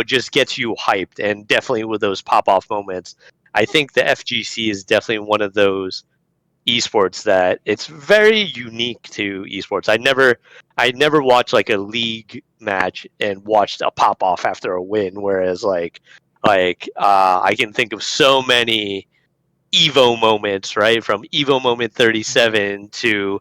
just gets you hyped. And definitely with those pop off moments, I think the FGC is definitely one of those esports that it's very unique to esports. I never watched like a league match and watched a pop off after a win, whereas I can think of so many EVO moments, right? From EVO moment 37 to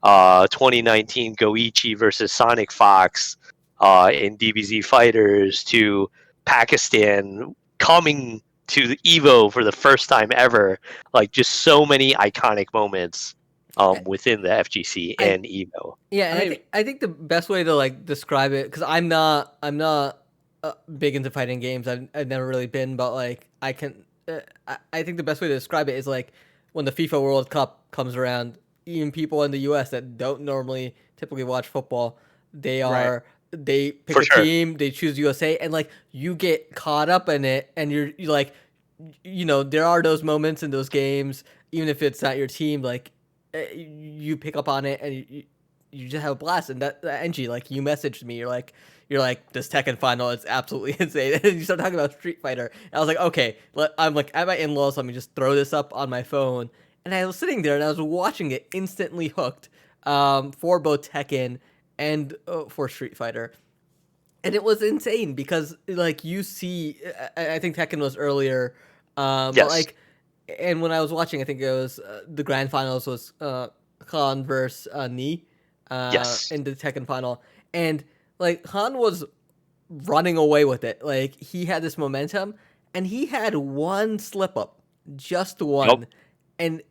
2019 Goichi versus Sonic Fox in DBZ Fighters to Pakistan coming to the EVO for the first time ever. Like, just so many iconic moments within the FGC I and EVO. Yeah, and I mean, I think the best way to like describe it, because I'm not big into fighting games. I've never really been, but like I think the best way to describe it is like when the FIFA World Cup comes around, even people in the U.S. that don't normally typically watch football, right. they pick For a sure. team, they choose USA, and like you get caught up in it, and you're like, there are those moments in those games, even if it's not your team, like you pick up on it and you just have a blast. And that Angie, like you messaged me, you're like this Tekken final is absolutely insane, and you start talking about Street Fighter. And I was like, okay, I'm like at my in-laws, let me just throw this up on my phone. And I was sitting there and I was watching it, instantly hooked, for both Tekken and for Street Fighter. And it was insane because like you see, I think Tekken was earlier, but Yes. like, and when I was watching, I think it was the grand finals was Khan versus Ni Yes. in the Tekken final, and like Han was running away with it. Like he had this momentum, and he had one slip up, just Yep. one, and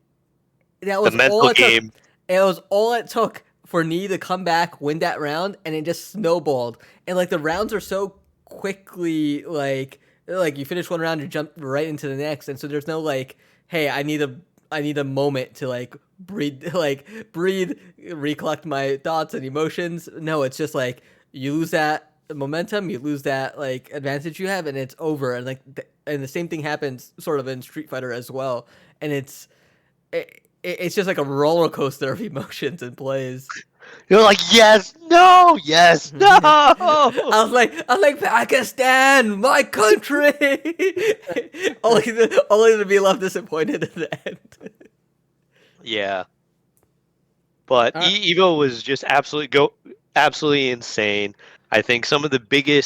that The was all mental it took. game. It was all it took for Knee to come back, win that round, and it just snowballed. And like the rounds are so quickly, like you finish one round, you jump right into the next, and so there's no like, hey, I need a moment to like breathe, recollect my thoughts and emotions. No, it's just like you lose that momentum, you lose that like advantage you have, and it's over. And and the same thing happens sort of in Street Fighter as well. And it's just like a roller coaster of emotions and plays. You're like, yes, no, yes, no. I was like Pakistan, my country. only to be left disappointed at the end. Yeah. But Uh, Evo was just absolutely insane. I think some of the bigger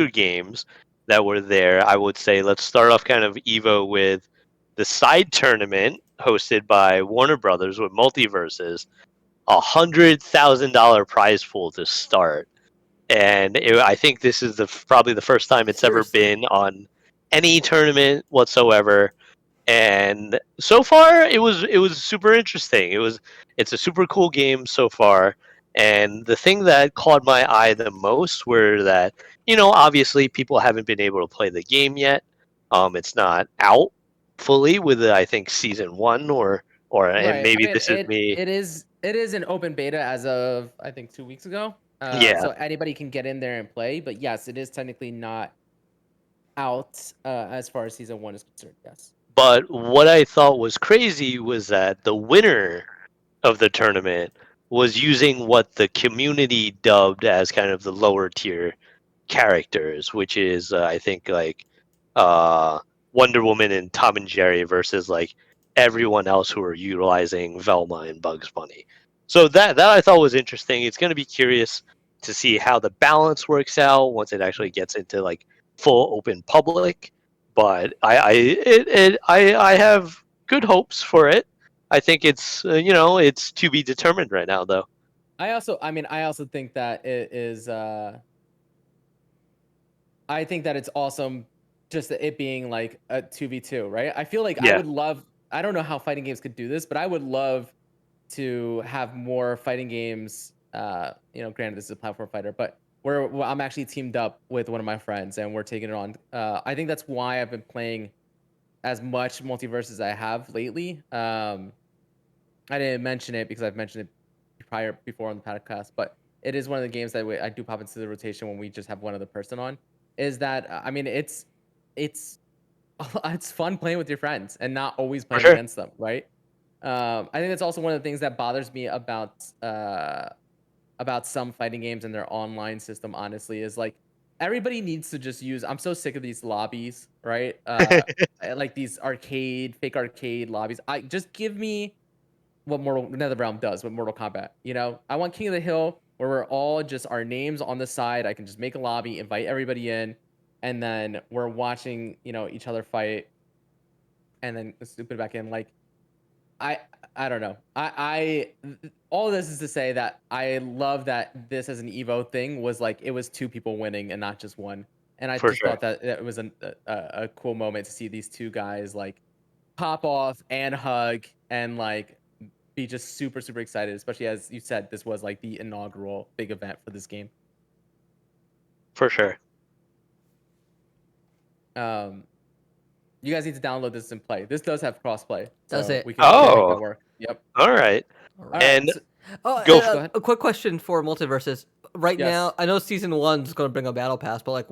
games that were there. I would say let's start off kind of Evo with the side tournament hosted by Warner Brothers with Multiverses, $100,000 prize pool to start, and I think this is probably the first time it's ever Seriously. been on any tournament whatsoever. And so far it was super interesting. It's a super cool game so far. And the thing that caught my eye the most were that, obviously people haven't been able to play the game yet. It's not out fully with I think season 1 or and right. I maybe mean, this is me. it is an open beta as of I think 2 weeks ago. Yeah, So anybody can get in there and play, but yes, it is technically not out as far as season one is concerned. Yes. but what I thought was crazy was that the winner of the tournament was using what the community dubbed as kind of the lower tier characters, which is I think like uh, Wonder Woman and Tom and Jerry versus like everyone else who are utilizing Velma and Bugs Bunny. So that I thought was interesting. It's going to be curious to see how the balance works out once it actually gets into like full open public. But I have good hopes for it. I think it's it's to be determined right now though. I also think that it is. I think that it's awesome, just it being like a 2v2, right? I feel like I Yeah, would love. I don't know how fighting games could do this, but I would love to have more fighting games. Granted, this is a platform fighter, but where I'm actually teamed up with one of my friends and we're taking it on. I think that's why I've been playing as much multiverse as I have lately. I didn't mention it because I've mentioned it before on the podcast, but it is one of the games that I do pop into the rotation when we just have one other person on. Is that I mean it's it's fun playing with your friends and not always for playing sure, against them, right? I think that's also one of the things that bothers me about some fighting games and their online system. Honestly, is like everybody needs to just use. I'm so sick of these lobbies, right? Like these fake arcade lobbies. I just give me what Mortal NetherRealm does with Mortal Kombat. I want King of the Hill where we're all just our names on the side. I can just make a lobby, invite everybody in, and then we're watching, each other fight, and then stupid back in. Like I I don't know. All this is to say that I love that this as an Evo thing was like it was two people winning and not just one. And I for just sure, thought that it was a cool moment to see these two guys like pop off and hug and like be just super super excited, especially as you said this was like the inaugural big event for this game. for sure. Um, you guys need to download this and play. This does have crossplay, Does so it? we can make Okay. that Oh, work. Yep. all right. All All right. right. And So, Oh, go. go ahead. a quick question for multiverses. Right now, Yes. I know season one's going to bring a battle pass, but like,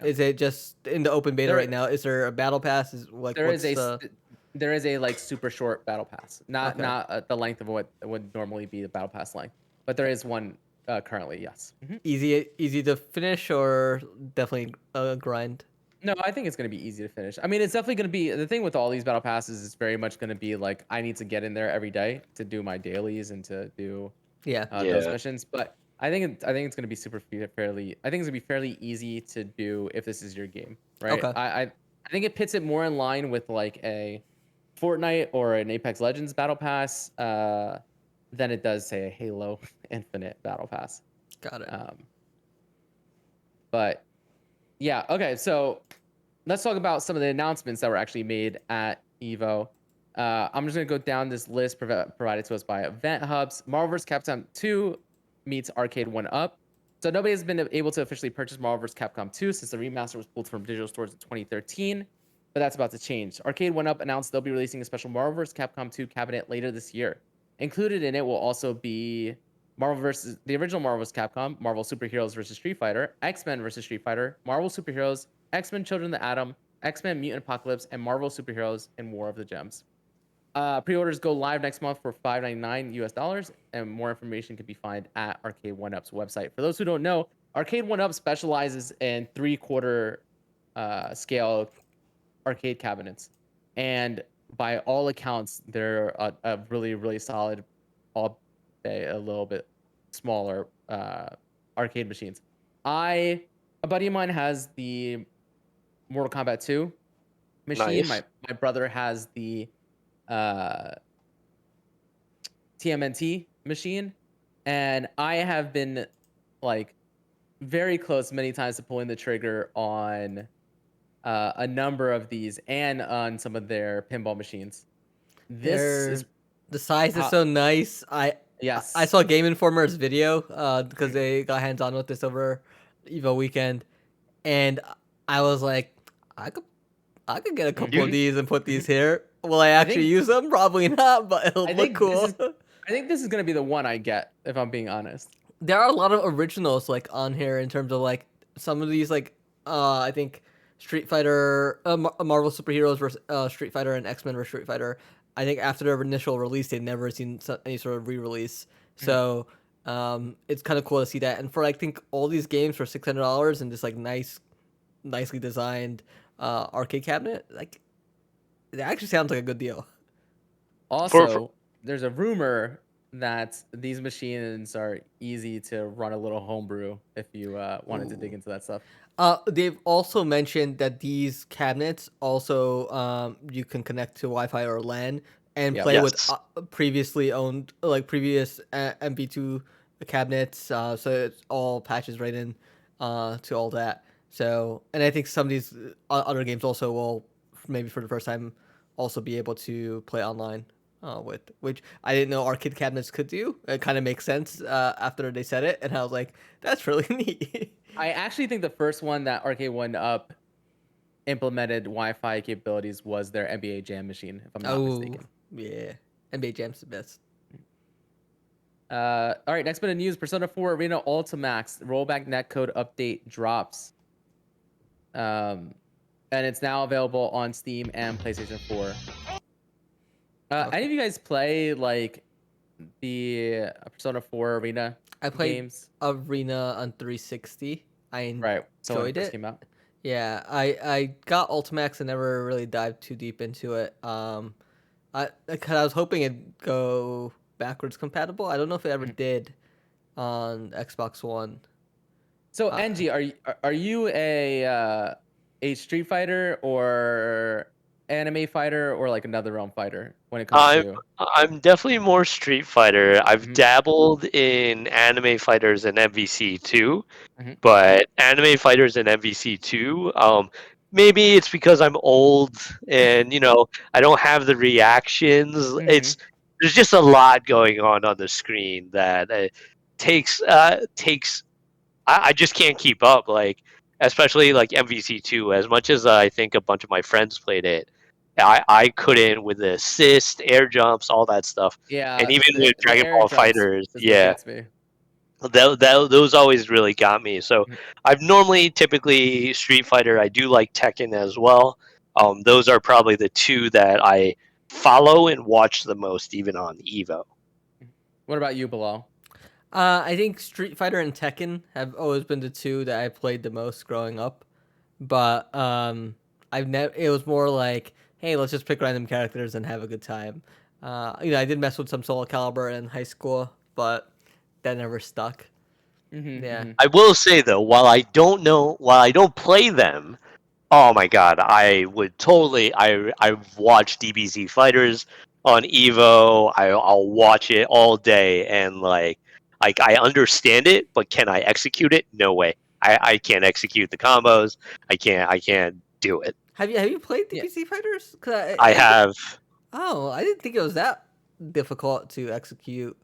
is it just in the open beta right There now? Is there a battle pass? Is like, there is what's a the? there is a like super short battle pass, not Okay. the length of what would normally be the battle pass length, but there is one currently. Yes. Easy to finish or definitely a grind? No, I think it's going to be easy to finish. I mean, it's definitely going to be the thing with all these battle passes is very much going to be like I need to get in there every day to do my dailies and to do Yeah. those Yeah, missions. But I think it's going to be fairly. I think it's going to be fairly easy to do if this is your game, right? Okay. I think it pits it more in line with like a Fortnite or an Apex Legends battle pass than it does say a Halo Infinite battle pass. Got it. Um, but yeah, okay, so let's talk about some of the announcements that were actually made at Evo. I'm just gonna go down this list provided to us by Event Hubs. Marvel vs. Capcom 2 meets Arcade 1 Up. So nobody has been able to officially purchase Marvel vs. Capcom 2 since the remaster was pulled from digital stores in 2013, but that's about to change. Arcade 1 Up announced they'll be releasing a special Marvel vs. Capcom 2 cabinet later this year. Included in it will also be the original Marvel vs. Capcom, Marvel Superheroes vs. Street Fighter, X-Men vs. Street Fighter, Marvel Superheroes, X-Men Children of the Atom, X-Men Mutant Apocalypse, and Marvel Superheroes in War of the Gems. Pre-orders go live next month for $5.99 US, and more information can be found at Arcade One Up's website. For those who don't know, Arcade One Up specializes in three-quarter scale arcade cabinets, and by all accounts, they're a really really solid, albeit a little bit smaller arcade machines. A buddy of mine has the Mortal Kombat 2 machine. nice. My brother has the uh, TMNT machine, and I have been like very close many times to pulling the trigger on a number of these and on some of their pinball machines. This is The size is pro- so nice. I yes. saw Game Informer's video because they got hands on with this over Evo weekend, and I was like, I could I could get a couple of You hmm these and put these hmm here. Will I I actually think use them? Probably not, but it'll I look think this cool. is I think this is gonna be the one I get if I'm being honest. There are a lot of originals like on here in terms of like some of these like I think Street Fighter, Marvel superheroes versus Street Fighter and X Men versus Street Fighter. I think after their initial release, they've never seen any sort of re-release. Mhm. So it's kind of cool to see that. And for I think all these games for $600 and this like nicely designed arcade cabinet, like it actually sounds like a good deal. for Also, there's a rumor that these machines are easy to run a little homebrew if you wanted to dig into that stuff. They've also mentioned that these cabinets also you can connect to Wi-Fi or LAN and Yep. play with Yes. previously owned like previous MV2 cabinets. So it all patches right in to all that. So and I think some of these other games also will maybe for the first time also be able to play online. With which I didn't know arcade cabinets could do. It kind of makes sense after they said it, and I was like, "That's really neat." I actually think the first one that Arcade One Up implemented Wi-Fi capabilities was their NBA Jam machine, if I'm not Oh, mistaken. yeah. NBA Jam's the best. All right, next bit of news: Persona 4 Arena Ultimax rollback netcode update drops, and it's now available on Steam and PlayStation 4. Okay. Any of you guys play like the Persona 4 Arena I played games? Arena on 360. I Right. So when it enjoyed first it. came out. Yeah, I got Ultimax and never really dived too deep into it. Cause I was hoping it'd go backwards compatible. I don't know if it ever Mhm. did on Xbox One. So Uh, NG, are you a Street Fighter or anime fighter or like another realm fighter when it comes I'm to? I'm definitely more Street Fighter. I've Mhm, dabbled in Anime Fighters and MVC too, mhm, but Anime Fighters and MVC two, maybe it's because I'm old and I don't have the reactions. mhm, There's just a lot going on the screen that takes. I just can't keep up. Like especially like MVC two. As much as I think a bunch of my friends played it, I couldn't with the assist, air jumps, all that stuff, and Yeah, even with the Dragon air Ball jumps Fighters, is what yeah, gets me. those always really got me. So Mhm. I've normally typically Street Fighter. I do like Tekken as well. Those are probably the two that I follow and watch the most, even on EVO. What about you, Bilal? I think Street Fighter and Tekken have always been the two that I played the most growing up. But I've never. It was more like, hey, let's just pick random characters and have a good time. I did mess with some Soul Calibur in high school, but that never stuck. Hmm, Yeah. hmm. I will say though, while I don't play them, oh my god, I would totally. I've watched DBZ fighters on Evo. I'll watch it all day, and like I understand it, but can I execute it? No way. I can't execute the combos. I can't do it. Have you played Yeah. DPC Fighters? Cause I have. I didn't think it was that difficult to execute.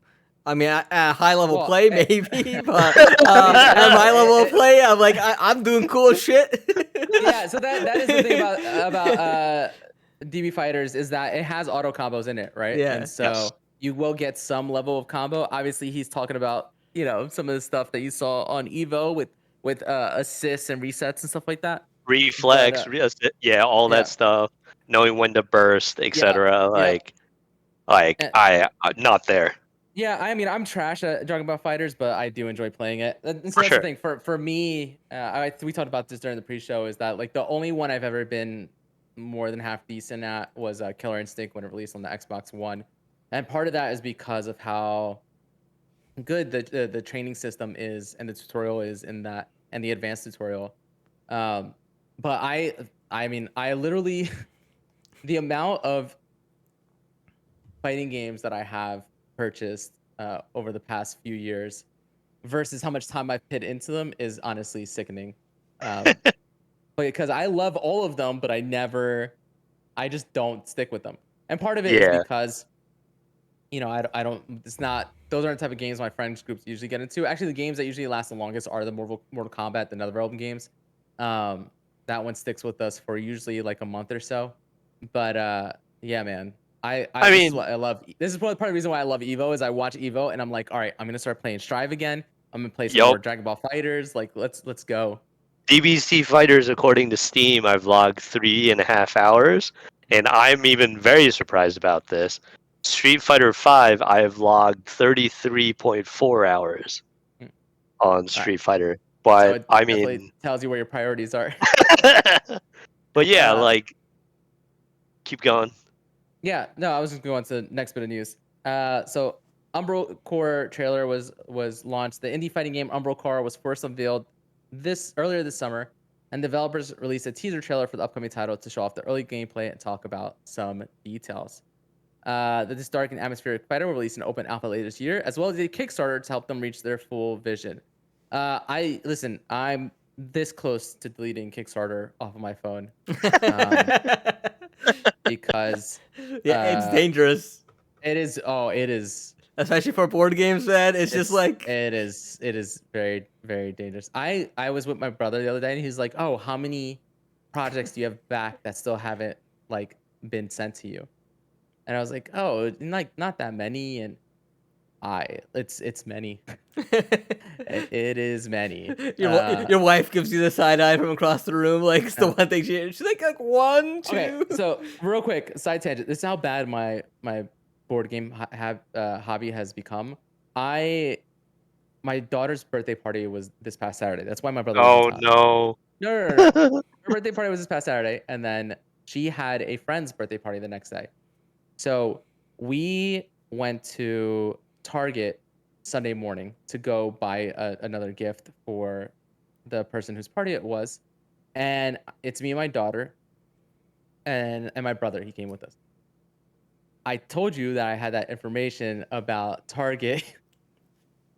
I mean, at high level Well, play maybe, but I mean, at no, my level of play, I'm like I'm doing cool shit. yeah. So that is the thing about DB fighters is that it has auto combos in it, right? And Yeah. Yes. so you will get some level of combo. Obviously, he's talking about some of the stuff that you saw on Evo with assists and resets and stuff like that. But Reflex, yeah, all that yeah, stuff. Knowing when to burst, yeah, etc. yep. Like Uh, I'm not there Yeah, I mean, I'm trash at Dragon Ball Fighters, but I do enjoy playing it. And so for that's the sure. thing for me. We talked about this during the pre-show. Is that like the only one I've ever been more than half decent at was Killer Instinct when it released on the Xbox One, and part of that is because of how good the training system is and the tutorial is in that and the advanced tutorial. Um, but I mean, I literally the amount of fighting games that I have purchased over the past few years versus how much time I've put into them is honestly sickening. Um, but because I love all of them, but I just don't stick with them. And part of it is Yeah, because, I don't, those aren't the type of games my friends groups usually get into. Actually, the games that usually last the longest are the Mortal Kombat, the NetherRealm games. Um, that one sticks with us for usually like a month or so. But yeah, man. I This is mean, what I love. This is part of the reason why I love Evo is I watch Evo and I'm like, all right, I'm gonna start playing Strive again. I'm gonna play some yup. more Dragon Ball Fighters. Like, let's go. DBC Fighters, according to Steam, I've logged 3.5 hours, and I'm even very surprised about this. Street Fighter Five, I have logged 33.4 hours Mm, on all right. Street Fighter. So But it I definitely mean, tells you where your priorities are. but yeah, Uh, like keep going. yeah. No, I was just going to the next bit of news. So Umbral Core trailer was launched. The indie fighting game Umbral Core was first unveiled earlier this summer, and developers released a teaser trailer for the upcoming title to show off the early gameplay and talk about some details. This dark and atmospheric fighter will release an open alpha later this year, as well as a Kickstarter to help them reach their full vision. I'm this close to deleting Kickstarter off of my phone because Yeah, it's dangerous. it is. Oh, it is. Especially for board games, man. It's just like it is very, very dangerous. I was with my brother the other day, and he's like, "Oh, how many projects do you have back that still haven't like been sent to you?" And I was like, "Oh, like not that many." And it's many. It is many. your wife gives you the side eye from across the room. Like it's the one thing she's like 1, 2. Okay, so real quick side tangent. This is how bad my board game hobby has become. My daughter's birthday party was this past Saturday. That's why my brother was Oh in town. no. No. Her birthday party was this past Saturday, and then she had a friend's birthday party the next day. So we went to Target Sunday morning to go buy another gift for the person whose party it was, and it's me and my daughter, and my brother. He came with us. I told you that I had that information about Target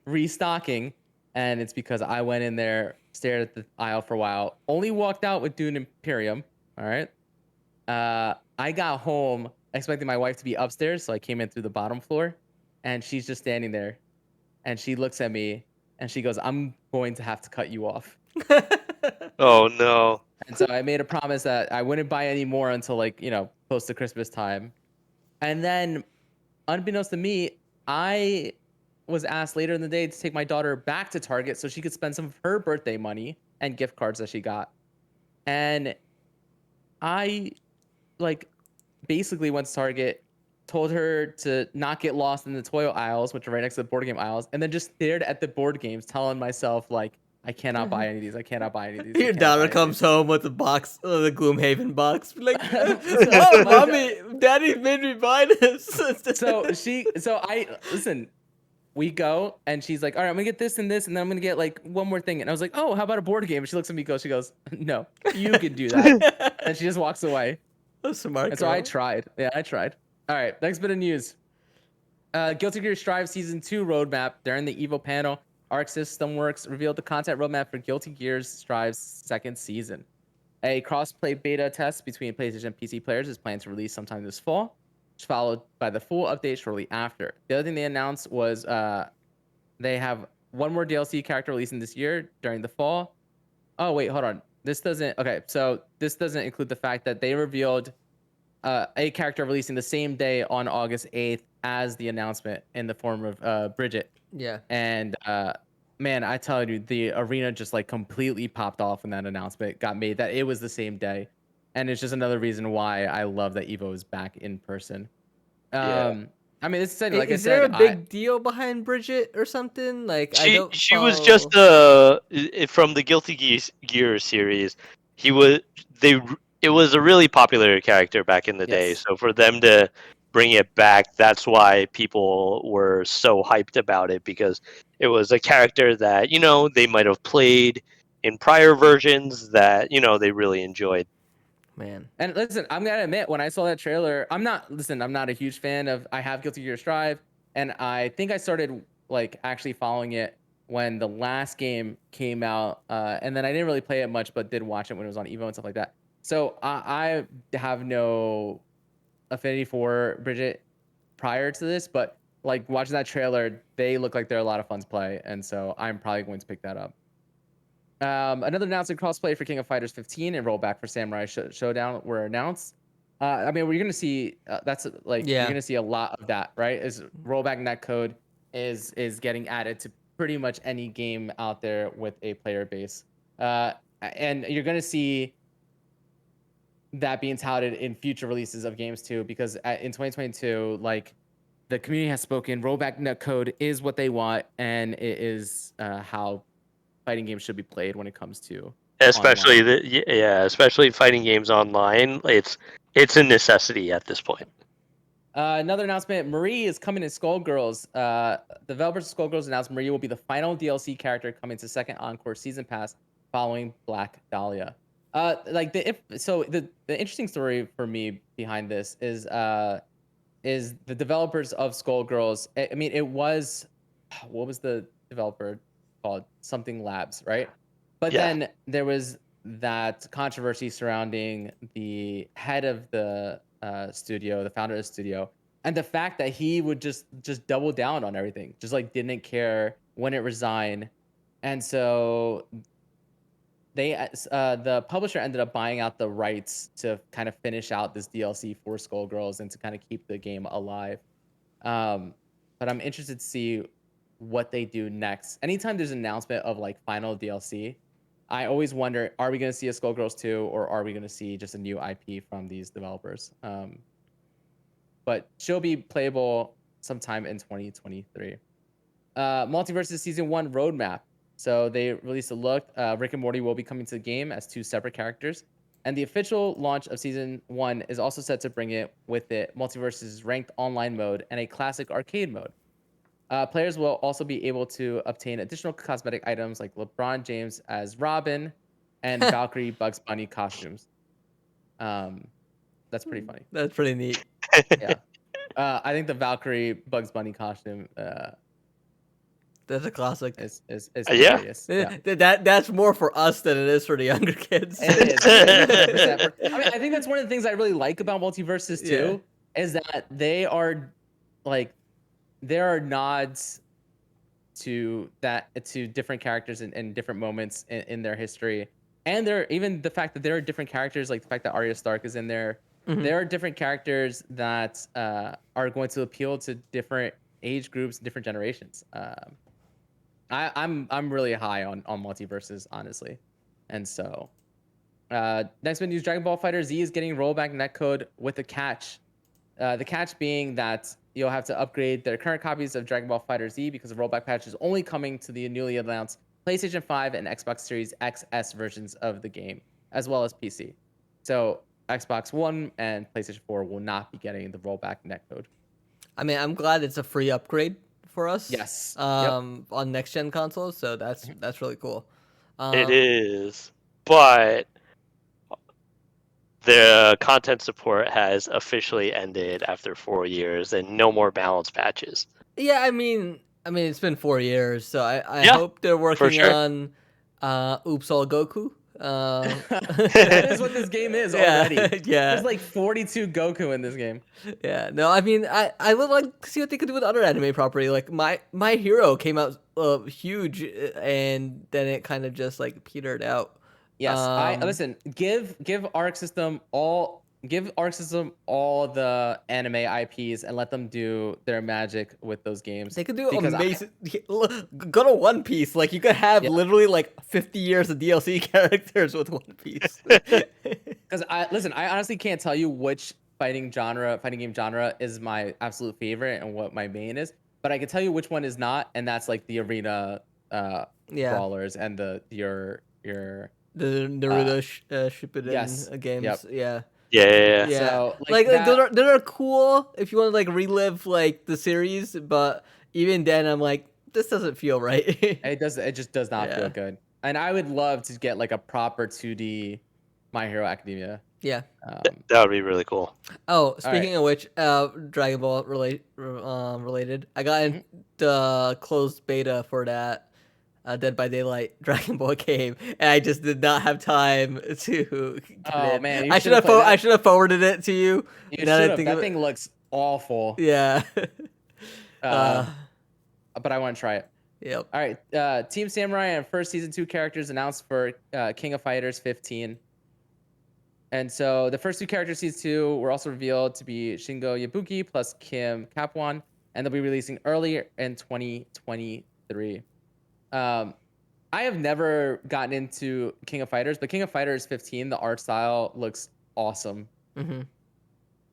restocking, and it's because I went in there, stared at the aisle for a while, only walked out with Dune Imperium. All right. I got home expecting my wife to be upstairs, so I came in through the bottom floor, and she's just standing there, and she looks at me, and she goes, "I'm going to have to cut you off." Oh no. And so I made a promise that I wouldn't buy any more until close to Christmas time. And then, unbeknownst to me, I was asked later in the day to take my daughter back to Target so she could spend some of her birthday money and gift cards that she got. And I basically went to Target, told her to not get lost in the toy aisles, which are right next to the board game aisles, and then just stared at the board games, telling myself I cannot buy any of these. I cannot buy any of these. Your daughter comes home with the box, the Gloomhaven box. Like, So oh, mommy, daddy made me buy this. Listen, we go, and she's like, "All right, I'm gonna get this and this, and then I'm gonna get one more thing." And I was like, "Oh, how about a board game?" And she looks at me, she goes, "No, you can do that." And she just walks away. That's smart. And so I tried. Yeah, I tried. All right, next bit of news. Guilty Gear Strive Season 2 roadmap during the EVO panel. Arc System Works revealed the content roadmap for Guilty Gear Strive's second season. A cross-play beta test between PlayStation and PC players is planned to release sometime this fall, followed by the full update shortly after. The other thing they announced was they have one more DLC character releasing this year during the fall. Oh, wait, hold on. This doesn't include the fact that they revealed a character releasing the same day on August 8th as the announcement in the form of Bridget. Yeah. And man, I tell you, the arena just completely popped off when that announcement got made that it was the same day. And it's just another reason why I love that EVO is back in person. Yeah. I mean, it's exciting. Is there a big deal behind Bridget or something? Like, she was just from the Guilty Gear series. It was a really popular character back in the day. Yes. So for them to bring it back, that's why people were so hyped about it, because it was a character that they might have played in prior versions that they really enjoyed. Man. And listen, I'm gonna admit, when I saw that trailer, I'm not a huge fan of. I have Guilty Gear Strive, and I think I started actually following it when the last game came out, and then I didn't really play it much, but did watch it when it was on EVO and stuff like that. So I have no affinity for Bridget prior to this, but watching that trailer, they look like they're a lot of fun to play, and so I'm probably going to pick that up. Another announcement: crossplay for King of Fighters 15 and rollback for Samurai Showdown were announced. I mean, we're gonna see you're gonna see a lot of that, right? Is rollback netcode is getting added to pretty much any game out there with a player base, and you're gonna see that being touted in future releases of games too, because in 2022, the community has spoken. Rollback netcode is what they want, and it is how fighting games should be played when it comes to especially online. especially fighting games online. It's a necessity at this point. Another announcement: Marie is coming in Skullgirls. Developers of Skullgirls announced Marie will be the final DLC character coming to second Encore Season Pass following Black Dahlia. Like the interesting story for me behind this is the developers of Skullgirls. I mean, it was what was the developer called? Something Labs, right? But Yeah. then there was that controversy surrounding the head of the studio, the founder of the studio, and the fact that he would just double down on everything, just like didn't care when it resigned, and so the publisher ended up buying out the rights to kind of finish out this DLC for Skullgirls and to kind of keep the game alive. Um, but I'm interested to see what they do next. Anytime there's an announcement of like final DLC, I always wonder, are we going to see a Skullgirls 2 or are we going to see just a new IP from these developers? But she'll be playable sometime in 2023. Multiversus Season 1 roadmap. So they released a look. Rick and Morty will be coming to the game as 2 separate characters. And the official launch of Season 1 is also set to bring it with it Multiversus ranked online mode and a classic arcade mode. Players will also be able to obtain additional cosmetic items like LeBron James as Robin and Valkyrie Bugs Bunny costumes. That's pretty funny. That's pretty neat. Yeah. I think the Valkyrie Bugs Bunny costume That's a classic. is Yeah. hilarious. Yeah. That's more for us than it is for the younger kids. It is. It is 100%. I mean, I think that's one of the things I really like about Multiverses too, is that they are like there are nods to different characters in different moments in their history. And there even the fact that there are different characters, like the fact that Arya Stark is in there. Mhm. There are different characters that are going to appeal to different age groups, different generations. I'm really high on Multiverses, honestly. And so next bit news: Dragon Ball Fighter Z is getting rollback netcode with a catch. The catch being that you'll have to upgrade their current copies of Dragon Ball Fighter Z because the rollback patch is only coming to the newly announced PlayStation 5 and Xbox Series XS versions of the game, as well as PC. So Xbox One and PlayStation 4 will not be getting the rollback netcode. I mean, I'm glad it's a free upgrade for us. Yes. On next gen consoles, so that's really cool. It is, but the content support has officially ended after 4 years, and no more balance patches. Yeah, I mean, it's been 4 years, so I Yeah, hope they're working sure. on Oops All Goku. That is what this game is already. Yeah. There's like 42 Goku in this game. Yeah, no, I mean, I would like to see what they could do with other anime property. Like My Hero came out huge, and then it kind of just like petered out. Yes, I listen. Give Arc System all the anime IPs and let them do their magic with those games. They could do because amazing. Go to One Piece. Like you could have literally like 50 years of DLC characters with One Piece. Because I honestly can't tell you which fighting game genre is my absolute favorite and what my main is, but I can tell you which one is not, and that's like the arena brawlers and your the Naruto Shippuden games. Yep. Yeah. So like those are cool if you want to like relive like the series, but even then I'm like, this doesn't feel right. It just does not feel good. And I would love to get like a proper 2D My Hero Academia. Yeah. That would be really cool. Oh, speaking of which, Dragon Ball related, I got the closed beta for that Dead by Daylight Dragon Ball game, and I just did not have time to get it. Man, I should have forwarded it to you. You should have. That thing looks awful. Yeah. But I want to try it. Yep. All right. Team Samurai and first season 2 characters announced for King of Fighters 15. And so the first 2 characters season 2 were also revealed to be Shingo Yabuki plus Kim Kapwan, and they'll be releasing earlier in 2023. I have never gotten into King of Fighters, but King of Fighters 15, the art style looks awesome.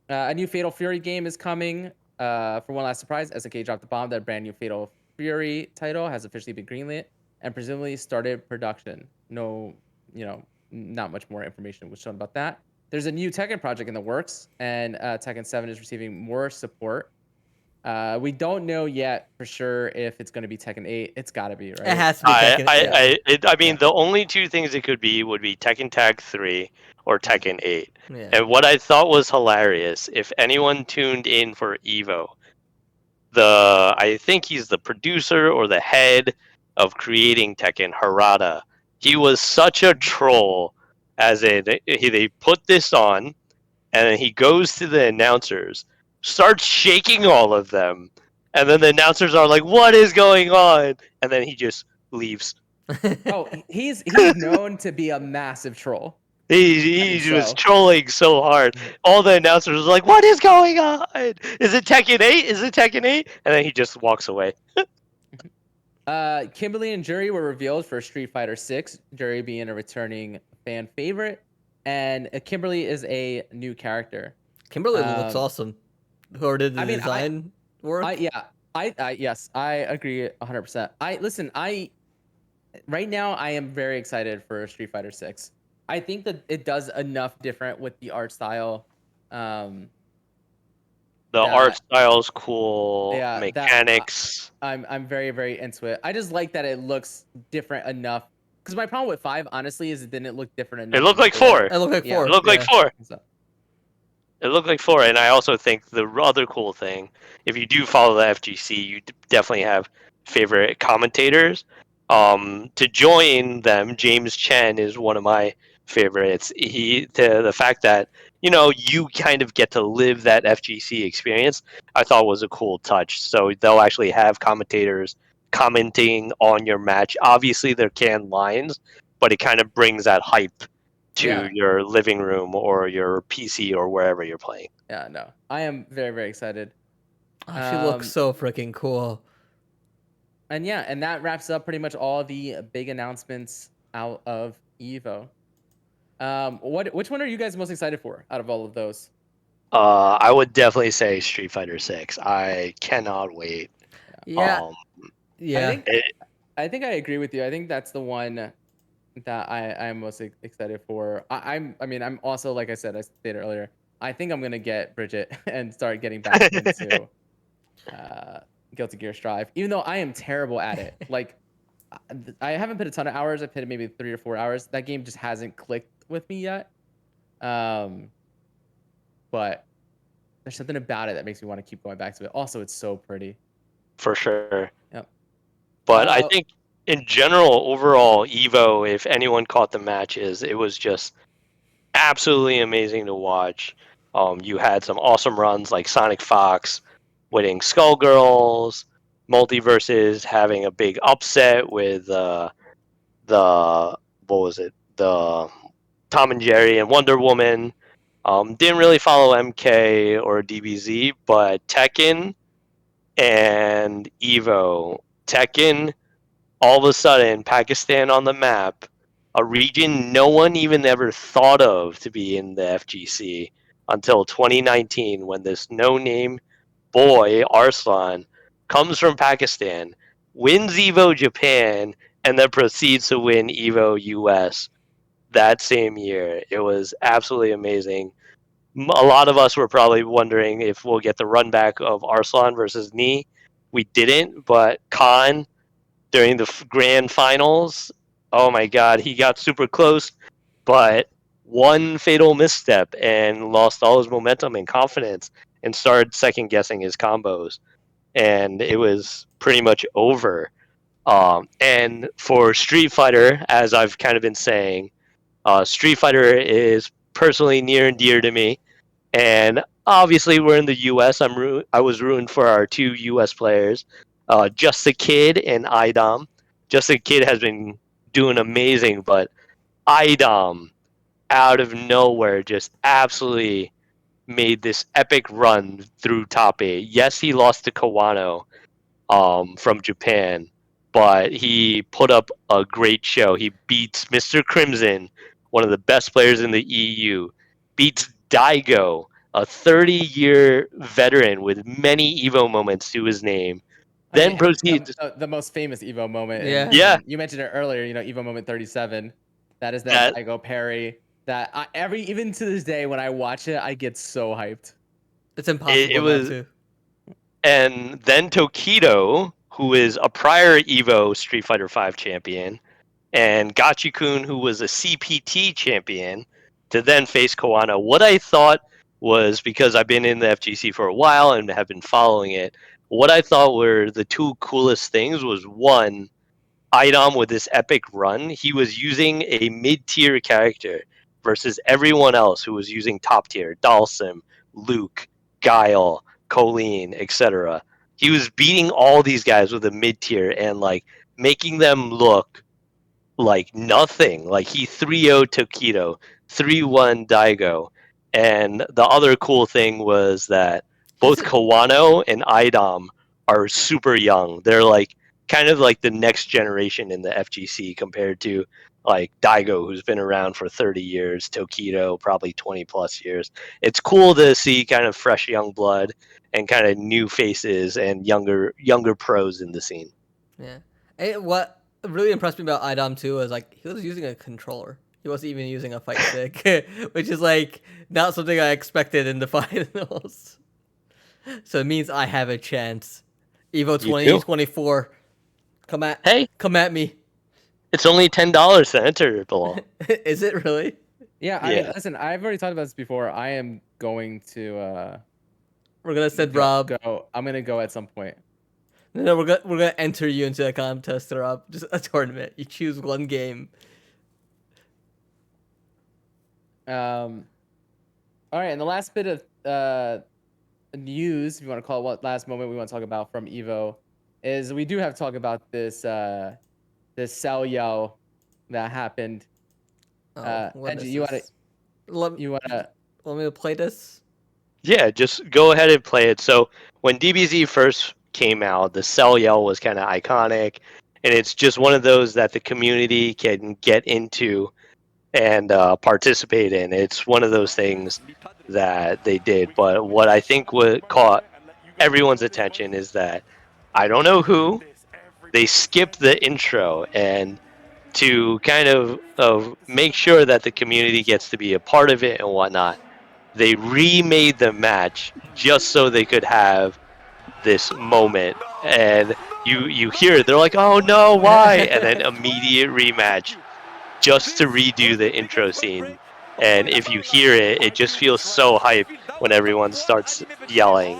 A new Fatal Fury game is coming. For one last surprise, SNK dropped the bomb that a brand new Fatal Fury title has officially been greenlit and presumably started production. No, not much more information was shown about that. there's a new Tekken project in the works, and Tekken 7 is receiving more support. We don't know yet for sure if it's going to be Tekken 8. It's got to be, right? It has to be Tekken. I mean, Yeah. the only two things it could be would be Tekken Tag 3 or Tekken 8. Yeah. And what I thought was hilarious, if anyone tuned in for EVO, I think he's the producer or the head of creating Tekken, Harada. He was such a troll, as in they put this on, and then he goes to the announcers, starts shaking all of them, and then the announcers are like, "What is going on?" And then he just leaves. Oh, he's known to be a massive troll. He was So. trolling so hard. All the announcers was like, "What is going on? Is it Tekken 8? Is it Tekken 8?" And then he just walks away. Kimberly and Jury were revealed for Street Fighter 6. Jury being a returning fan favorite, and Kimberly is a new character. Kimberly looks awesome. Whoever did the I mean, design work. Yes, I agree 100%. Right now I am very excited for Street Fighter 6. I think that it does enough different with the art style. The art style's cool, Yeah, mechanics. I'm very, very into it. I just like that it looks different enough. Because my problem with 5, honestly, is it didn't look different enough. It looked like 4. It looked like 4. It looked like 4. So. It looked like 4, and I also think the other cool thing, if you do follow the FGC, you definitely have favorite commentators. To join them, James Chen is one of my favorites. The fact that you kind of get to live that FGC experience, I thought was a cool touch. So they'll actually have commentators commenting on your match. Obviously, they're canned lines, but it kind of brings that hype to your living room or your PC or wherever you're playing. Yeah, no, I am very, very excited. She looks so freaking cool. And yeah, and that wraps up pretty much all the big announcements out of EVO. Which one are you guys most excited for out of all of those? I would definitely say Street Fighter 6. I cannot wait. Yeah. I think I agree with you. I think that's the one that I'm most excited for. I'm also, like I said, I stated earlier, I think I'm gonna get Bridget and start getting back into Guilty Gear Strive, even though I am terrible at it. Like, I haven't put a ton of hours. I put maybe 3 or 4 hours. That game just hasn't clicked with me yet. But there's something about it that makes me want to keep going back to it. Also, it's so pretty. For sure. Yep. But I think in general, overall, EVO, if anyone caught the matches, it was just absolutely amazing to watch. You had some awesome runs like Sonic Fox winning Skullgirls, Multiverses having a big upset with the Tom and Jerry and Wonder Woman. Didn't really follow MK or DBZ, but Tekken and EVO. Tekken, all of a sudden, Pakistan on the map, a region no one even ever thought of to be in the FGC until 2019 when this no-name boy, Arslan, comes from Pakistan, wins EVO Japan, and then proceeds to win EVO US that same year. It was absolutely amazing. A lot of us were probably wondering if we'll get the run back of Arslan versus Knee. We didn't, but Khan, during the grand finals, oh my god, he got super close, but one fatal misstep and lost all his momentum and confidence and started second guessing his combos. And it was pretty much over. And for Street Fighter, as I've kind of been saying, Street Fighter is personally near and dear to me. And obviously, we're in the U.S. I was rooting for our 2 U.S. players, Just the Kid and IDOM. Just the Kid has been doing amazing, but IDOM, out of nowhere, just absolutely made this epic run through top 8. Yes, he lost to Kawano from Japan, but he put up a great show. He beats Mr. Crimson, one of the best players in the EU, beats Daigo, a 30-year veteran with many EVO moments to his name. Then proceeds the most famous EVO moment. Yeah. Yeah. You mentioned it earlier. EVO moment 37. That is that Daigo parry that even to this day when I watch it, I get so hyped. It's impossible It not was, to. and then Tokido, who is a prior EVO Street Fighter V champion, and Gachikun, who was a CPT champion, to then face Koano. What I thought was, because I've been in the FGC for a while and have been following it, what I thought were the two coolest things was, one, Idom with this epic run, he was using a mid-tier character versus everyone else who was using top tier, Dalsim, Luke, Guile, Colleen, etc. He was beating all these guys with a mid-tier and like making them look like nothing. Like he 3-0 Tokido, 3-1 Daigo. And the other cool thing was that Is both it? Kawano and Idom are super young. They're like kind of like the next generation in the FGC compared to like Daigo, who's been around for 30 years, Tokido probably 20 plus years. It's cool to see kind of fresh young blood and kind of new faces and younger pros in the scene. Yeah. And what really impressed me about Idom too was like he was using a controller. He wasn't even using a fight stick, which is like not something I expected in the finals. So it means I have a chance. Evo You do? 2024. Hey, Come at me. it's only $10 to enter, Bilal. Is it really? Yeah, I mean, Yeah. listen, I've already talked about this before. I am going to We're gonna send Rob. I'm gonna go at some point. No, we're gonna enter you into a contest, Rob. Just a tournament. You choose one game. All right, and the last bit of news, if you want to call it, what last moment we want to talk about from Evo, is we do have to talk about this Cell Yell that happened. What Edgy, is you wanna this? Let, you wanna want me to play this? Yeah, just go ahead and play it. So when DBZ first came out, the Cell Yell was kind of iconic, and it's just one of those that the community can get into and participate in. It's one of those things that they did. But what I think what caught everyone's attention is that I don't know who, they skipped the intro, and to kind of make sure that the community gets to be a part of it and whatnot, they remade the match just so they could have this moment. And you hear it, they're like, oh no, why? And then immediate rematch just to redo the intro scene. And if you hear it, it just feels so hype when everyone starts yelling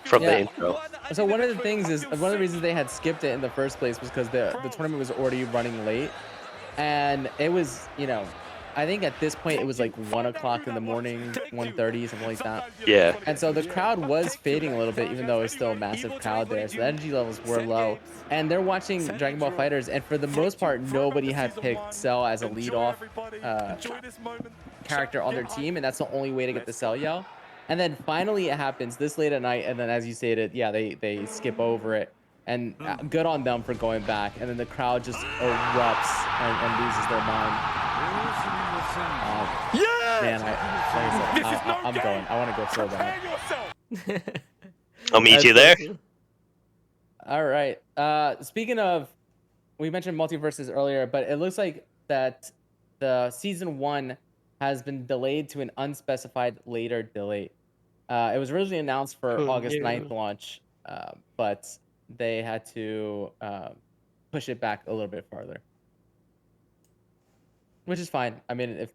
from the Yeah. intro. So one of the things is one of the reasons they had skipped it in the first place was because the tournament was already running late, and it was, I think at this point it was like 1 o'clock in the morning, 1:30, something like that. Yeah. And so the crowd was fading a little bit, even though it's still a massive crowd there. So the energy levels were low. And they're watching Dragon Ball Fighters, and for the most part, nobody had picked Cell as a lead-off character on their team, and that's the only way to get the Cell Yell. And then finally it happens this late at night, and then as you stated, yeah, they skip over it. And good on them for going back. And then the crowd just erupts and loses their mind. Man, like I said, I'm going. I want to go so bad. I'll meet you there. All right. Speaking of, we mentioned multiverses earlier, but it looks like that the season 1 has been delayed to an unspecified later date. It was originally announced for August 9th launch, but they had to push it back a little bit farther, which is fine. I mean,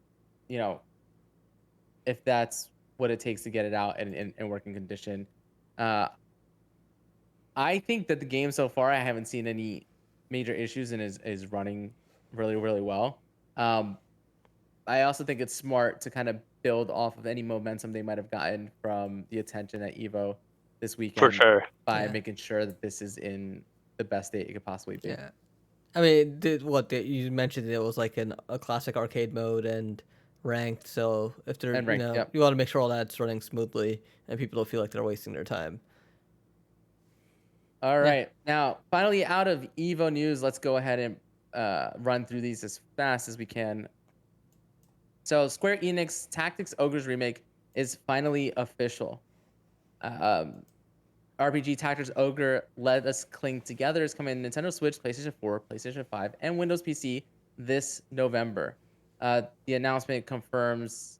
if that's what it takes to get it out in working condition. I think that the game so far, I haven't seen any major issues and is running really, really well. I also think it's smart to kind of build off of any momentum they might have gotten from the attention at EVO this weekend For sure. by making sure that this is in the best state it could possibly be. Yeah. I mean, you mentioned it was like a classic arcade mode and ranked. So if they're, Yep. you want to make sure all that's running smoothly and people don't feel like they're wasting their time. All right. Now, finally, out of EVO news, let's go ahead and run through these as fast as we can. So, Square Enix Tactics Ogres Remake is finally official. RPG Tactics Ogre Let Us Cling Together is coming to Nintendo Switch, PlayStation 4, PlayStation 5, and Windows PC this November. The announcement confirms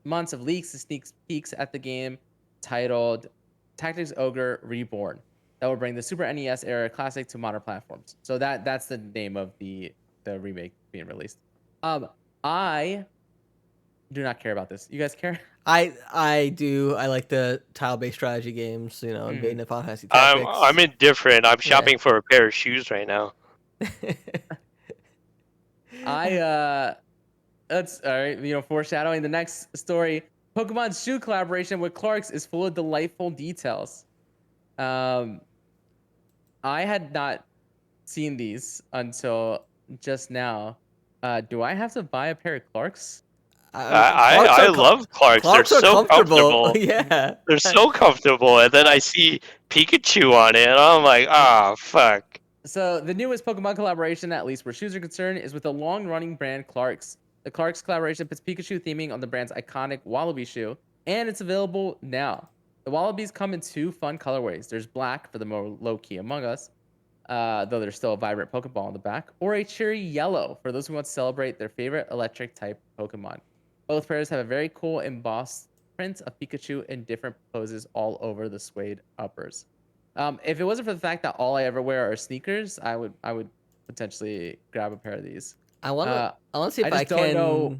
months of leaks and sneak peeks at the game titled Tactics Ogre Reborn that will bring the Super NES era classic to modern platforms. So that's the name of the remake being released. I do not care about this. You guys care? I do. I like the tile-based strategy games. Invading the Final Fantasy I'm Tactics. indifferent. I'm Yeah. shopping for a pair of shoes right now. That's all right. Foreshadowing the next story. Pokemon's shoe collaboration with Clark's is full of delightful details. I had not seen these until just now. Do I have to buy a pair of Clark's? I love Clarks. They're Clarks are so comfortable. comfortable. Yeah. They're so comfortable. And then I see Pikachu on it, and I'm like, ah, fuck. So the newest Pokemon collaboration, at least where shoes are concerned, is with the long-running brand Clark's. The Clark's collaboration puts Pikachu theming on the brand's iconic Wallaby shoe, and it's available now. The Wallabies come in 2 fun colorways. There's black for the more low-key among us, though there's still a vibrant Pokeball on the back, or a cheery yellow for those who want to celebrate their favorite electric-type Pokemon. Both pairs have a very cool embossed print of Pikachu in different poses all over the suede uppers. If it wasn't for the fact that all I ever wear are sneakers, I would potentially grab a pair of these. I want to see if I I just don't know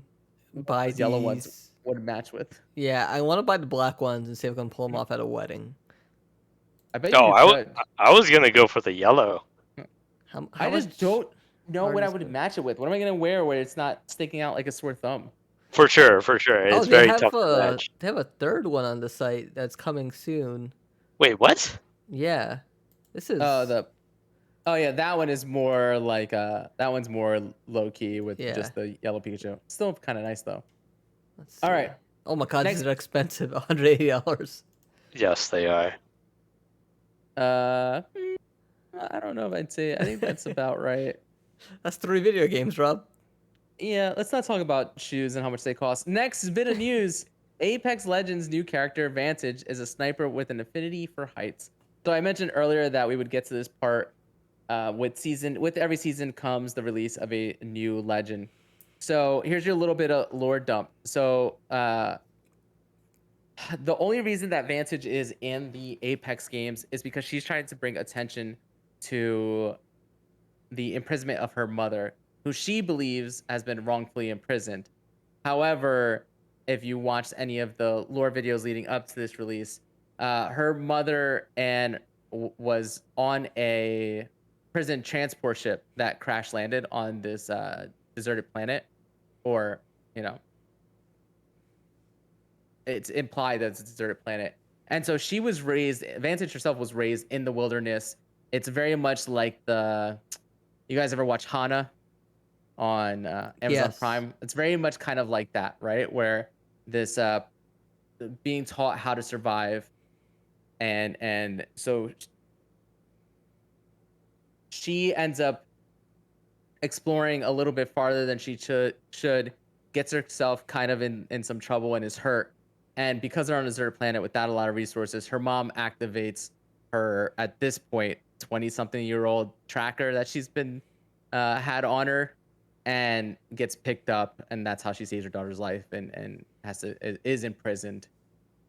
can buy these yellow ones these. would match with. Yeah, I want to buy the black ones and see if I can pull them off at a wedding. I bet Oh, you could. I was gonna go for the yellow. How I just much don't know hard what I is would it? match it with. What am I gonna wear where it's not sticking out like a sore thumb? For sure, for sure. Oh, It's they very have tough to a match. they have a third one on the site that's coming soon. Wait, what? Yeah, this is. Oh yeah, that one is more like that one's more low key with Yeah. just the yellow Pikachu. Still kind of nice though. Let's All see. right. Oh my god, Next- these are expensive. $180. Yes, they are. I don't know if I'd say. I think that's about right. That's 3 video games, Rob. Yeah, let's not talk about shoes and how much they cost. Next bit of news: Apex Legends' new character Vantage is a sniper with an affinity for heights. So I mentioned earlier that we would get to this part. With every season comes the release of a new legend. So here's your little bit of lore dump. So the only reason that Vantage is in the Apex games is because she's trying to bring attention to the imprisonment of her mother, who she believes has been wrongfully imprisoned. However, if you watched any of the lore videos leading up to this release, her mother was on a prison transport ship that crash landed on this deserted planet, or it's implied that it's a deserted planet. And so she was raised. Vantage herself was raised in the wilderness. It's very much like you guys ever watch Hana on Amazon Yes. Prime? It's very much kind of like that, right? Where this being taught how to survive, and so she ends up exploring a little bit farther than she should, gets herself kind of in some trouble and is hurt. And because they're on a deserted planet without a lot of resources, her mom activates her, at this point, 20-something-year-old tracker that she's been had on her, and gets picked up, and that's how she saves her daughter's life, and is imprisoned.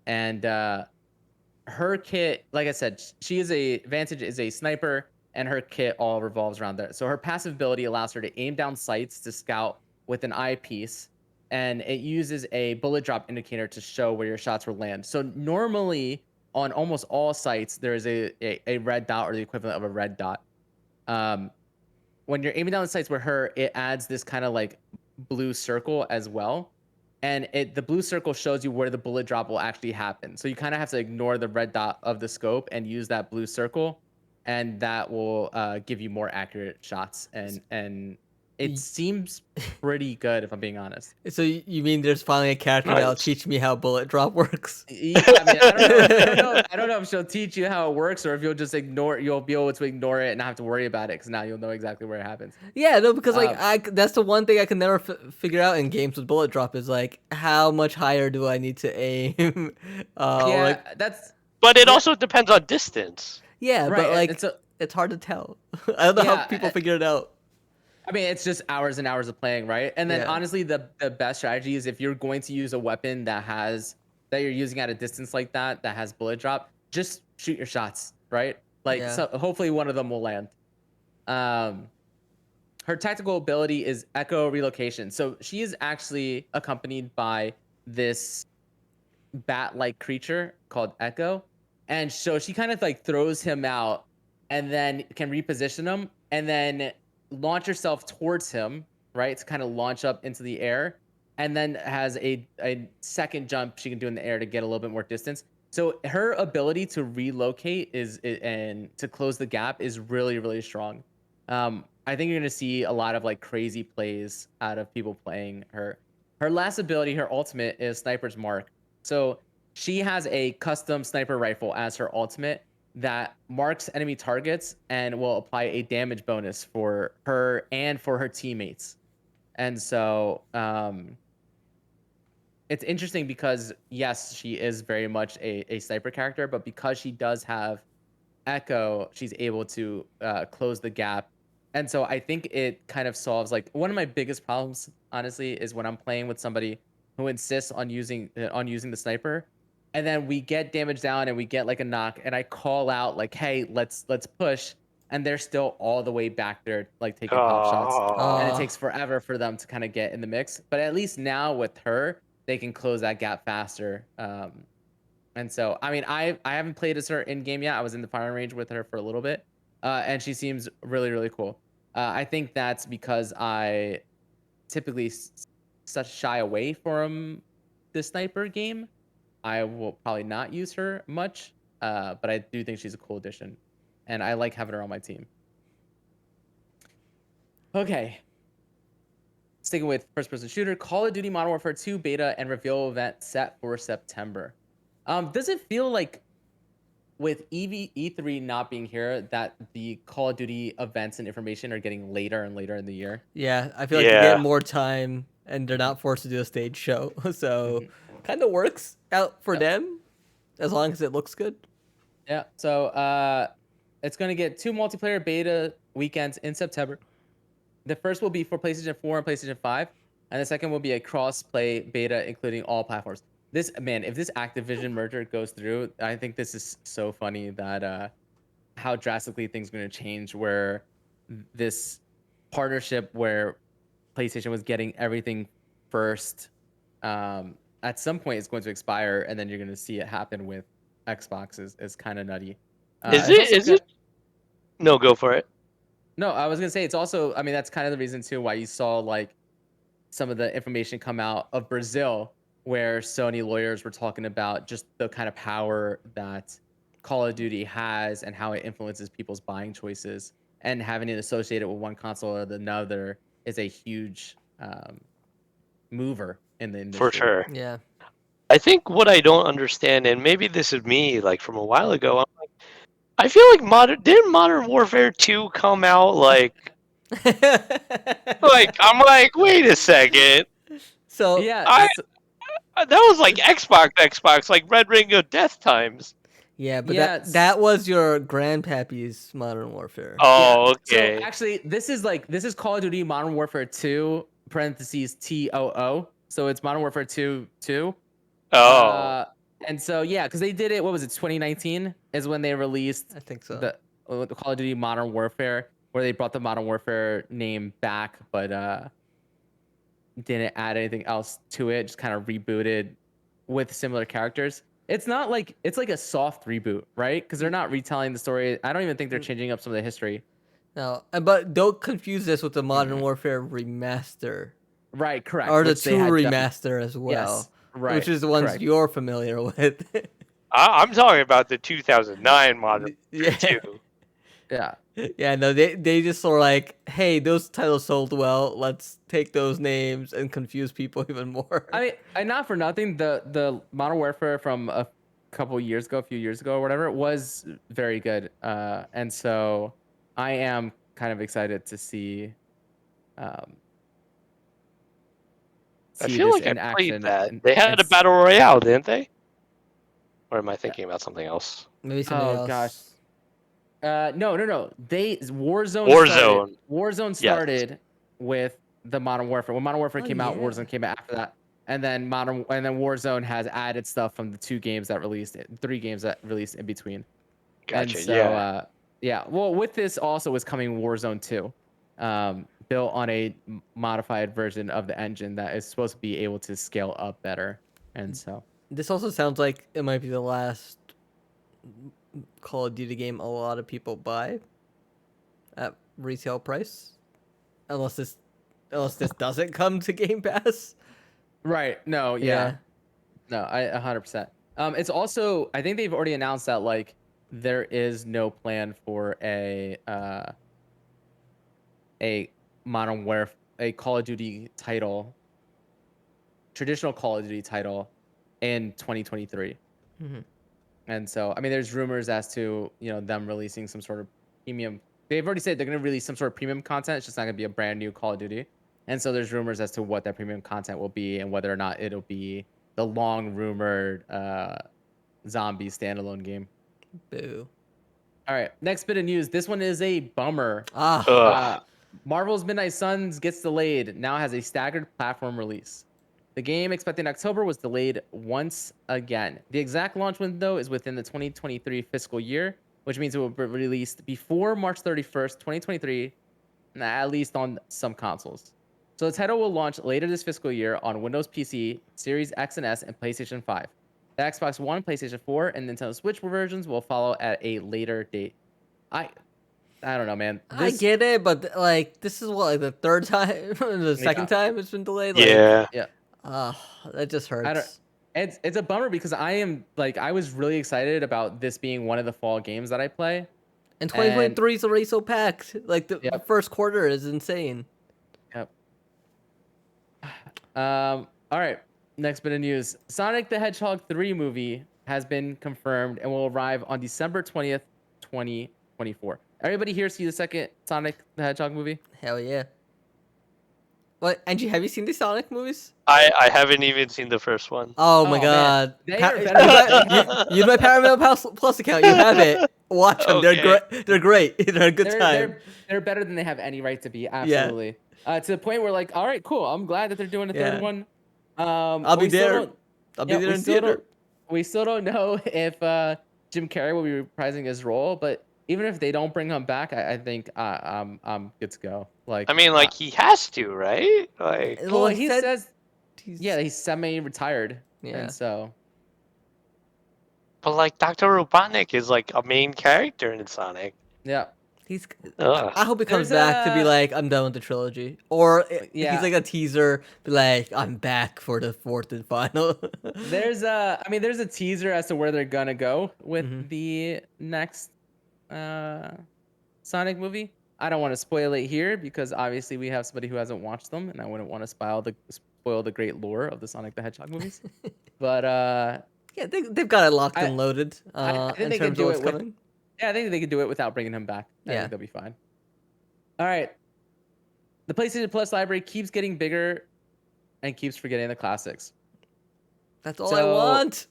And her kit, like I said, Vantage is a sniper, and her kit all revolves around that. So her passive ability allows her to aim down sights to scout with an eyepiece, and it uses a bullet drop indicator to show where your shots will land. So normally on almost all sites, there is a red dot or the equivalent of a red dot. When you're aiming down the sights with her, it adds this kind of like blue circle as well. And the blue circle shows you where the bullet drop will actually happen. So you kind of have to ignore the red dot of the scope and use that blue circle, and that will give you more accurate shots. And it seems pretty good, if I'm being honest. So you mean there's finally a character that'll teach me how bullet drop works? Yeah, I mean, I don't know if she'll teach you how it works, or if you'll just you'll be able to ignore it and not have to worry about it, because now you'll know exactly where it happens. Yeah, no, because that's the one thing I can never figure out in games with bullet drop is like how much higher do I need to aim? Yeah, But it also depends on distance. Yeah, right, but like it's hard to tell. I don't know how people figure it out. I mean, it's just hours and hours of playing, right? And then Yeah. honestly, the best strategy is if you're going to use a weapon that you're using at a distance like that has bullet drop, just shoot your shots, right? Like, Yeah. so hopefully one of them will land. Um, her tactical ability is Echo Relocation. So she is actually accompanied by this bat-like creature called Echo, and so she kind of like throws him out, and then can reposition him, and then launch herself towards him, right, to kind of launch up into the air, and then has a second jump she can do in the air to get a little bit more distance. So her ability to relocate and to close the gap is really really strong. I think you're gonna see a lot of like crazy plays out of people playing her. Her last ability, her ultimate, is Sniper's Mark. So she has a custom sniper rifle as her ultimate that marks enemy targets and will apply a damage bonus for her and for her teammates. And so it's interesting because yes, she is very much a sniper character, but because she does have Echo, she's able to close the gap. And so I think it kind of solves like one of my biggest problems, honestly, is when I'm playing with somebody who insists on using the sniper, and then we get damage down and we get like a knock, and I call out like, "Hey, let's push," and they're still all the way back there, like taking pop shots, and it Oh, takes forever for them to kind of get in the mix. But at least now with her, they can close that gap faster. And so, I mean, I haven't played as her in game yet. I was in the firing range with her for a little bit, and she seems really really cool. I think that's because I typically such shy away from the sniper game. I will probably not use her much, but I do think she's a cool addition, and I like having her on my team. Okay, sticking with first-person shooter, Call of Duty Modern Warfare 2 beta and reveal event set for September. Does it feel like with E3 not being here, that the Call of Duty events and information are getting later and later in the year? Yeah, I feel like they yeah. get more time and they're not forced to do a stage show. So Mhm. kind of works out for Yep. them as long as it looks good. Yeah. So it's going to get 2 multiplayer beta weekends in September. The first will be for PlayStation 4 and PlayStation 5, and the second will be a cross-play beta including all platforms. This man, if this Activision merger goes through, I think this is so funny that how drastically things are going to change where this partnership where PlayStation was getting everything first at some point is going to expire, and then you're going to see it happen with Xbox is kind of nutty. Is It's it? also Is it? No, go for it. no, I was gonna say it's also. I mean, that's kind of the reason too why you saw like some of the information come out of Brazil, where Sony lawyers were talking about just the kind of power that Call of Duty has and how it influences people's buying choices, and having it associated with one console or another is a huge mover in the For industry. sure. Yeah. I think what I don't understand, and maybe this is me, like from a while ago, I feel like didn't Modern Warfare 2 come out like I'm like, wait a second. So Yeah, I that was like Xbox, like Red Ring of Death times. yeah, but yeah, that was your grandpappy's Modern Warfare. yeah. Oh, So okay. actually, this is Call of Duty Modern Warfare 2 parentheses TOO. So it's Modern Warfare 2 2. Oh, Uh, and so yeah, because they did it. What was it? 2019 is when they released I think so. the Call of Duty Modern Warfare, where they brought the Modern Warfare name back, but didn't add anything else to it. Just kind of rebooted with similar characters. It's not like it's like a soft reboot, right? Because they're not retelling the story. I don't even think they're changing up some of the history. No, but don't confuse this with the Modern Mhm. Warfare remaster Right, correct. or the Which they 2 had done. remaster as Yes, well, which right, is the ones correct. you're familiar with. I'm talking about the 2009 Modern Warfare Yeah. 2. Yeah. Yeah, no, they just were like, hey, those titles sold well. Let's take those names and confuse people even more. I mean, and not for nothing, the Modern Warfare from a few years ago, or whatever, was very good. And so I am kind of excited to um, I see feel this like I in played action. that. And, They had a battle royale, didn't they? Or am I thinking about something else? Maybe something oh gosh, else. no. They Warzone started. Warzone. Warzone Yes. started with the Modern Warfare. When Modern Warfare Oh, came out, yeah. Warzone came out after that. And then Warzone has added stuff from the 3 games that released in between. And Gotcha. so Yeah. yeah, well, with this also was coming Warzone 2, built on a modified version of the engine that is supposed to be able to scale up better. And so This also sounds like it might be the last Call of Duty game a lot of people buy at retail price, unless this doesn't come to Game Pass. right, no, yeah. No, I 100%. It's also, I think they've already announced that like there is no plan for a a Call of Duty title, traditional Call of Duty title in 2023. Mm-hmm. And so, I mean, there's rumors as to, them releasing some sort of premium. They've already said they're going to release some sort of premium content. It's just not going to be a brand new Call of Duty. And so there's rumors as to what that premium content will be and whether or not it'll be the long rumored zombie standalone game. Boo. All right, next bit of news. This one is a bummer. Ah. Ugh. Marvel's Midnight Suns gets delayed. Now has a staggered platform release. The game expected in October was delayed once again. The exact launch window is within the 2023 fiscal year, which means it will be released before March 31st, 2023, at least on some consoles. So the title will launch later this fiscal year on Windows PC, Series X and S, and PlayStation 5. The Xbox One, PlayStation 4, and Nintendo Switch versions will follow at a later date. I don't know, man. I get it, but like this is what, like the third time, the second time it's been delayed. Like, Yeah. Yeah. that just I don't. hurts. It's a bummer because I was really excited about this being one of the fall games that I play. And 2023 is already so packed. Like the Yep. first quarter is insane. Yep. All right. Next bit of news: Sonic the Hedgehog 3 movie has been confirmed and will arrive on December 20th, 2024. Everybody here see the second Sonic the Hedgehog movie? Hell yeah. What, Angie, have you seen the Sonic movies? I haven't even seen the first one. Oh my Oh, man. god. They Pa- are better you my Paramount Plus account. You have it. Watch them. They're Okay. great. They're great. They're a good time. they're better than they have any right to be. Absolutely. To the point where like, all right, cool. I'm glad that they're doing a Yeah. third one. I'll be we still there. don't- I'll be yeah, there we in still theater. don't- We still don't know if Jim Carrey will be reprising his role, but even if they don't bring him back, I think I'm good to go. Like, I mean, like he has to, right? Like, well, he he said says, he's, yeah, he's semi-retired, Yeah. and so but like Dr. Robotnik is like a main character in Sonic. yeah, he's. Ugh. I hope he comes There's back to be like, I'm done with the trilogy, or Yeah. he's like a teaser, be like, I'm back for the fourth and final. there's a teaser as to where they're gonna go with Mhm. the next Sonic movie. I don't want to spoil it here because obviously we have somebody who hasn't watched them, and I wouldn't want to spoil the great lore of the Sonic the Hedgehog movies. But Yeah, they've got it locked and loaded. I think in they can terms do of what's it with- coming. yeah, I think they could do it without bringing him back. I Yeah. think they'll be fine. All right. The PlayStation Plus library keeps getting bigger and keeps forgetting the classics. That's all I So- want.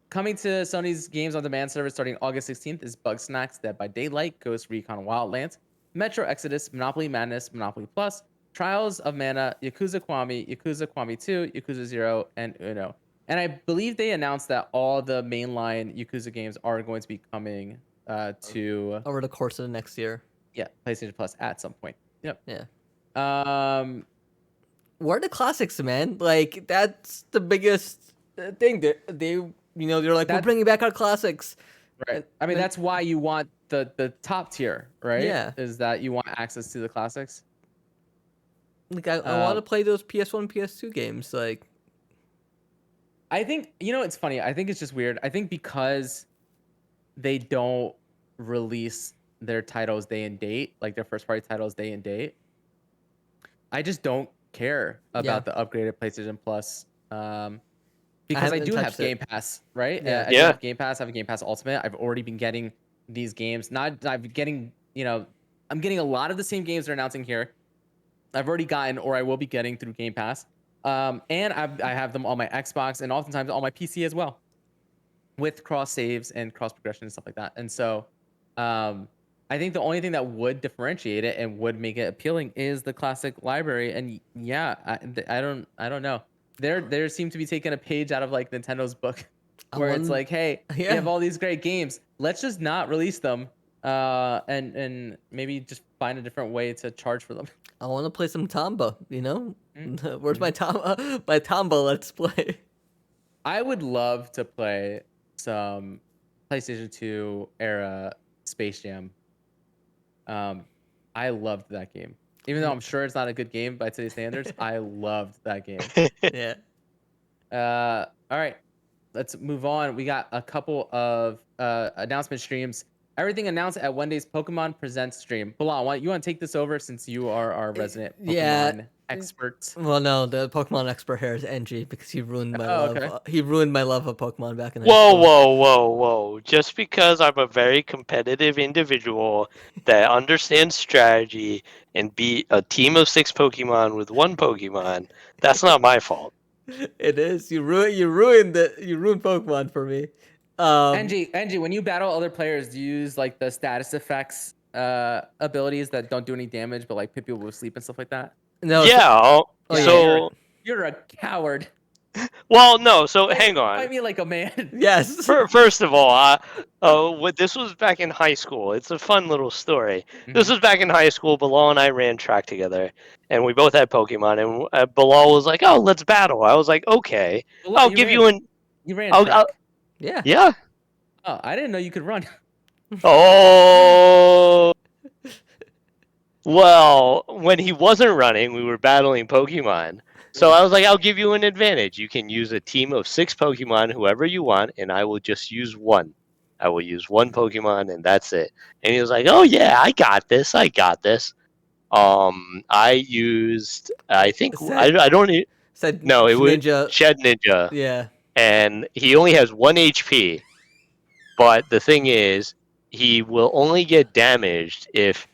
Coming to Sony's Games on Demand service starting August 16th is Bugsnax, Dead by Daylight, Ghost Recon Wildlands, Metro Exodus, Monopoly Madness, Monopoly Plus, Trials of Mana, Yakuza Kiwami 2, Yakuza 0, and Uno. And I believe they announced that all the mainline Yakuza games are going to be coming to Over the course of the next year. PlayStation Plus at some point. Yep. Yeah. Where are the classics, man? Like that's the biggest thing. They're like, we're bringing back our classics. Right. I mean, that's why you want the top tier, right? Yeah. Is that you want access to the classics? Like I want to play those PS1, PS2 games. Like, I think it's funny. I think it's just weird. I think because they don't release their titles day and date, like their first party titles day and date. I just don't care about the upgraded PlayStation Plus. Because I do have Game Pass, right? Yeah. I do have Game Pass. I have a Game Pass Ultimate. I've already been getting these games. I'm getting a lot of the same games they're announcing here. I've already gotten, or I will be getting through Game Pass. And I have them on my Xbox and oftentimes on my PC as well, with cross saves and cross progression and stuff like that. And so, I think the only thing that would differentiate it and would make it appealing is the classic library. And yeah, I don't know. There seem to be taking a page out of like Nintendo's book, I where it's want, like, hey, we have yeah, all these great games. Let's just not release them, and maybe just find a different way to charge for them. I want to play some Tomba. You know, where's my Mhm. Tomba? My Tomba, let's play. I would love to play some PlayStation 2 era Space Jam. I loved that game. Even though I'm sure it's not a good game by today's standards, I loved that game. Yeah. All right, let's move on. We got a couple of announcement streams. Everything announced at one day's Pokemon Presents stream. Bilal, you want to take this over since you are our resident Yeah. Pokemon expert? Well, no, the Pokemon expert here is NG because he ruined my Oh, love. okay. He ruined my love of Pokemon back in high Whoa, school. whoa, whoa, whoa. Just because I'm a very competitive individual that understands strategy and beat a team of 6 Pokemon with 1 Pokemon, that's not my fault. It is. You ruined Pokemon for me. NG, when you battle other players, do you use like the status effects abilities that don't do any damage, but like put people to sleep and stuff like that? No. Yeah, Oh, Yeah, yeah. so, you're a coward. well, no, so hang on. Fight me like a man. Yes. First of all, this was back in high school. It's a fun little story. This Mhm. was back in high school. Bilal and I ran track together, and we both had Pokemon. And Bilal was like, "Oh, let's battle." I was like, "Okay, Well, I'll give you an." You ran I'll track. Yeah. yeah. Oh, I didn't know you could run. Oh. Well, when he wasn't running, we were battling Pokemon. So I was like, I'll give you an advantage. You can use a team of 6 Pokemon, whoever you want, and I will just use one. I will use one Pokemon, and that's it. And he was like, "Oh yeah, I got this. I got this." I used. I think Said I don't. said No, it was Ninja. Shed Ninja, Yeah. and he only has 1 HP. But the thing is, he will only get damaged if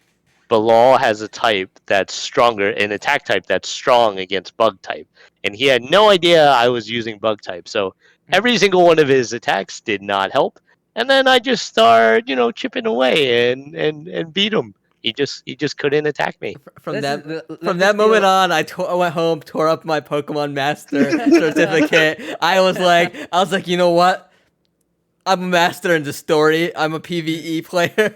Bilal has a type that's stronger, an attack type that's strong against bug type. And he had no idea I was using bug type. So every single one of his attacks did not help. And then I just started, chipping away and beat him. He just couldn't attack me. From This is that the, from let this that be moment a, on, I went home, tore up my Pokemon Master certificate. I was like, you know what? I'm a master in the story. I'm a PVE player.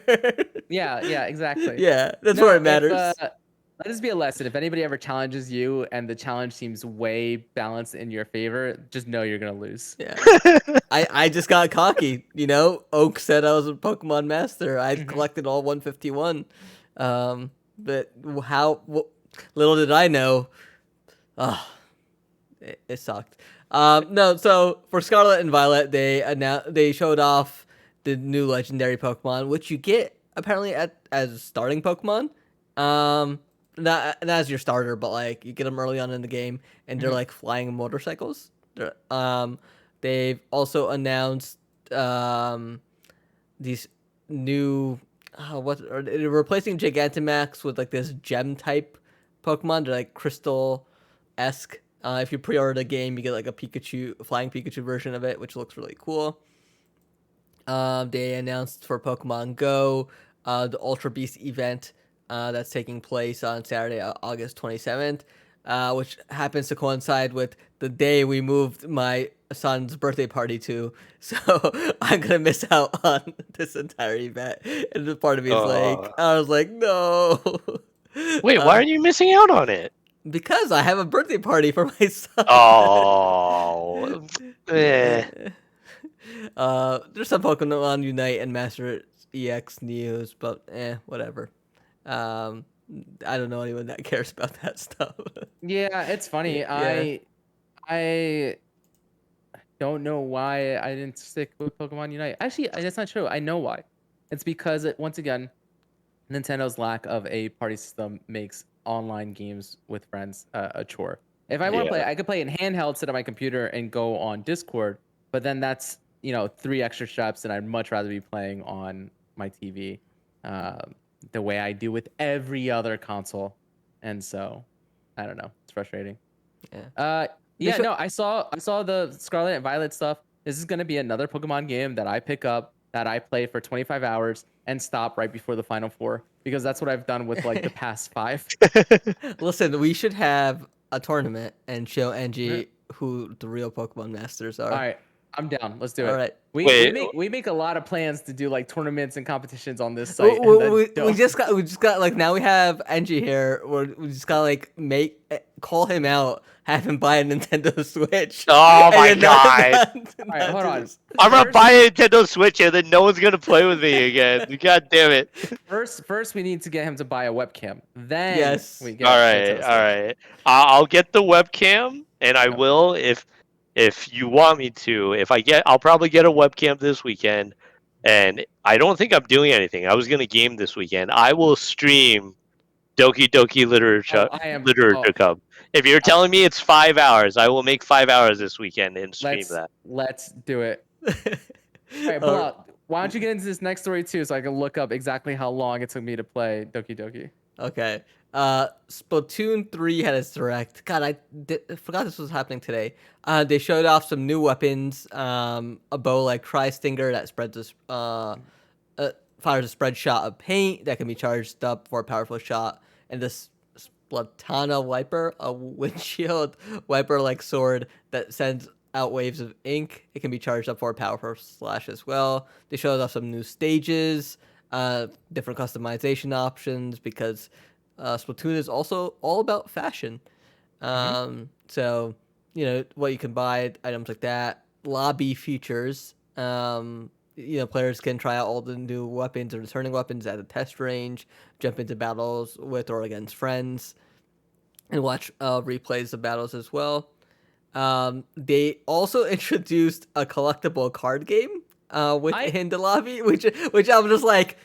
yeah, exactly. Yeah, that's No, where it if matters. let this be a lesson. If anybody ever challenges you and the challenge seems way balanced in your favor, just know you're gonna lose. Yeah. I just got cocky, Oak said I was a Pokemon master. I Mhm. collected all 151. But little did I know. It sucked. No, so for Scarlet and Violet, they showed off the new legendary Pokemon, which you get apparently as starting Pokemon. Not as your starter, but like you get them early on in the game, and they're Mhm. like flying motorcycles. They've also announced these new they're replacing Gigantamax with like this gem type Pokemon. They're like crystal esque. If you pre-order the game, you get like a flying Pikachu version of it, which looks really cool. They announced for Pokemon Go the Ultra Beast event that's taking place on Saturday, August 27th, which happens to coincide with the day we moved my son's birthday party to. So I'm going to miss out on this entire event. And the part of me is Uh, I was like, no. Wait, why Uh, are you missing out on it? because I have a birthday party for my son. Oh, eh. Yeah. There's some Pokemon Unite and Master EX news, but whatever. Um, I don't know anyone that cares about that stuff. Yeah, it's funny. Yeah. I don't know why I didn't stick with Pokemon Unite. Actually, that's not true. I know why. It's because once again, Nintendo's lack of a party system makes online games with friends a chore. If I want to Yeah. play, I could play in handheld, sit on my computer, and go on Discord. But then that's 3 extra steps, and I'd much rather be playing on my TV, the way I do with every other console. And so, I don't know. It's frustrating. Yeah. They Yeah, show- no, I saw the Scarlet and Violet stuff. This is gonna be another Pokemon game that I pick up that I play for 25 hours and stop right before the final four, because that's what I've done with like the past 5. Listen, we should have a tournament and show Yeah. Angie who the real Pokemon masters are. All right, I'm down. Let's do All it. right. We Wait, make a lot of plans to do like tournaments and competitions on this We, site, and then we just got like now we have Angie here. We just gotta like call him out, have him buy a Nintendo Switch. Oh my and then God. All right, hold do on. this. I'm gonna First- buy a Nintendo Switch and then no one's gonna play with me again. God damn it. First, we need to get him to buy a webcam. Then Yes. we get All Nintendo right, Switch. all right. I'll get the webcam, and I Yep. will if you want me to. I'll probably get a webcam this weekend, and I don't think I'm doing anything. I was gonna game this weekend. I will stream Doki Doki Oh, I am. Literature Oh, Club. If you're telling me it's 5 hours, I will make 5 hours this weekend and stream that. let's do it. All right, All Bilal, why don't you get into this next story too, so I can look up exactly how long it took me to play Doki Doki. Okay. Splatoon 3 had its direct. God, I forgot this was happening today. They showed off some new weapons. A bow like Cry Stinger that fires a spread shot of paint that can be charged up for a powerful shot, and this Splatana wiper, a windshield wiper like sword that sends out waves of ink. It can be charged up for a powerful slash as well. They showed off some new stages, different customization options, because Splatoon is also all about fashion. So, what you can buy, items like that, lobby features. Players can try out all the new weapons or returning weapons at a test range, jump into battles with or against friends, and watch replays of battles as well. They also introduced a collectible card game within the lobby, which I'm just like,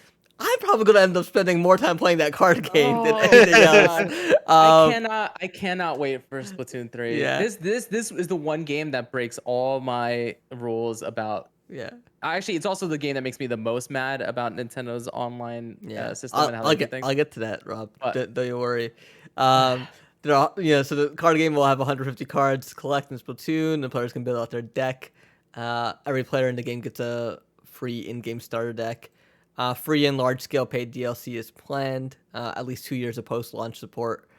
I'm probably gonna end up spending more time playing that card game than anything else. I cannot wait for Splatoon 3. Yeah. This is the one game that breaks all my rules about. Yeah. Actually, it's also the game that makes me the most mad about Nintendo's online system and how I'll they do things. get to that, Rob. But- Don't you worry. So the card game will have 150 cards to collect in Splatoon. The players can build out their deck. Every player in the game gets a free in-game starter deck. Free and large-scale paid DLC is planned. At least 2 years of post-launch support.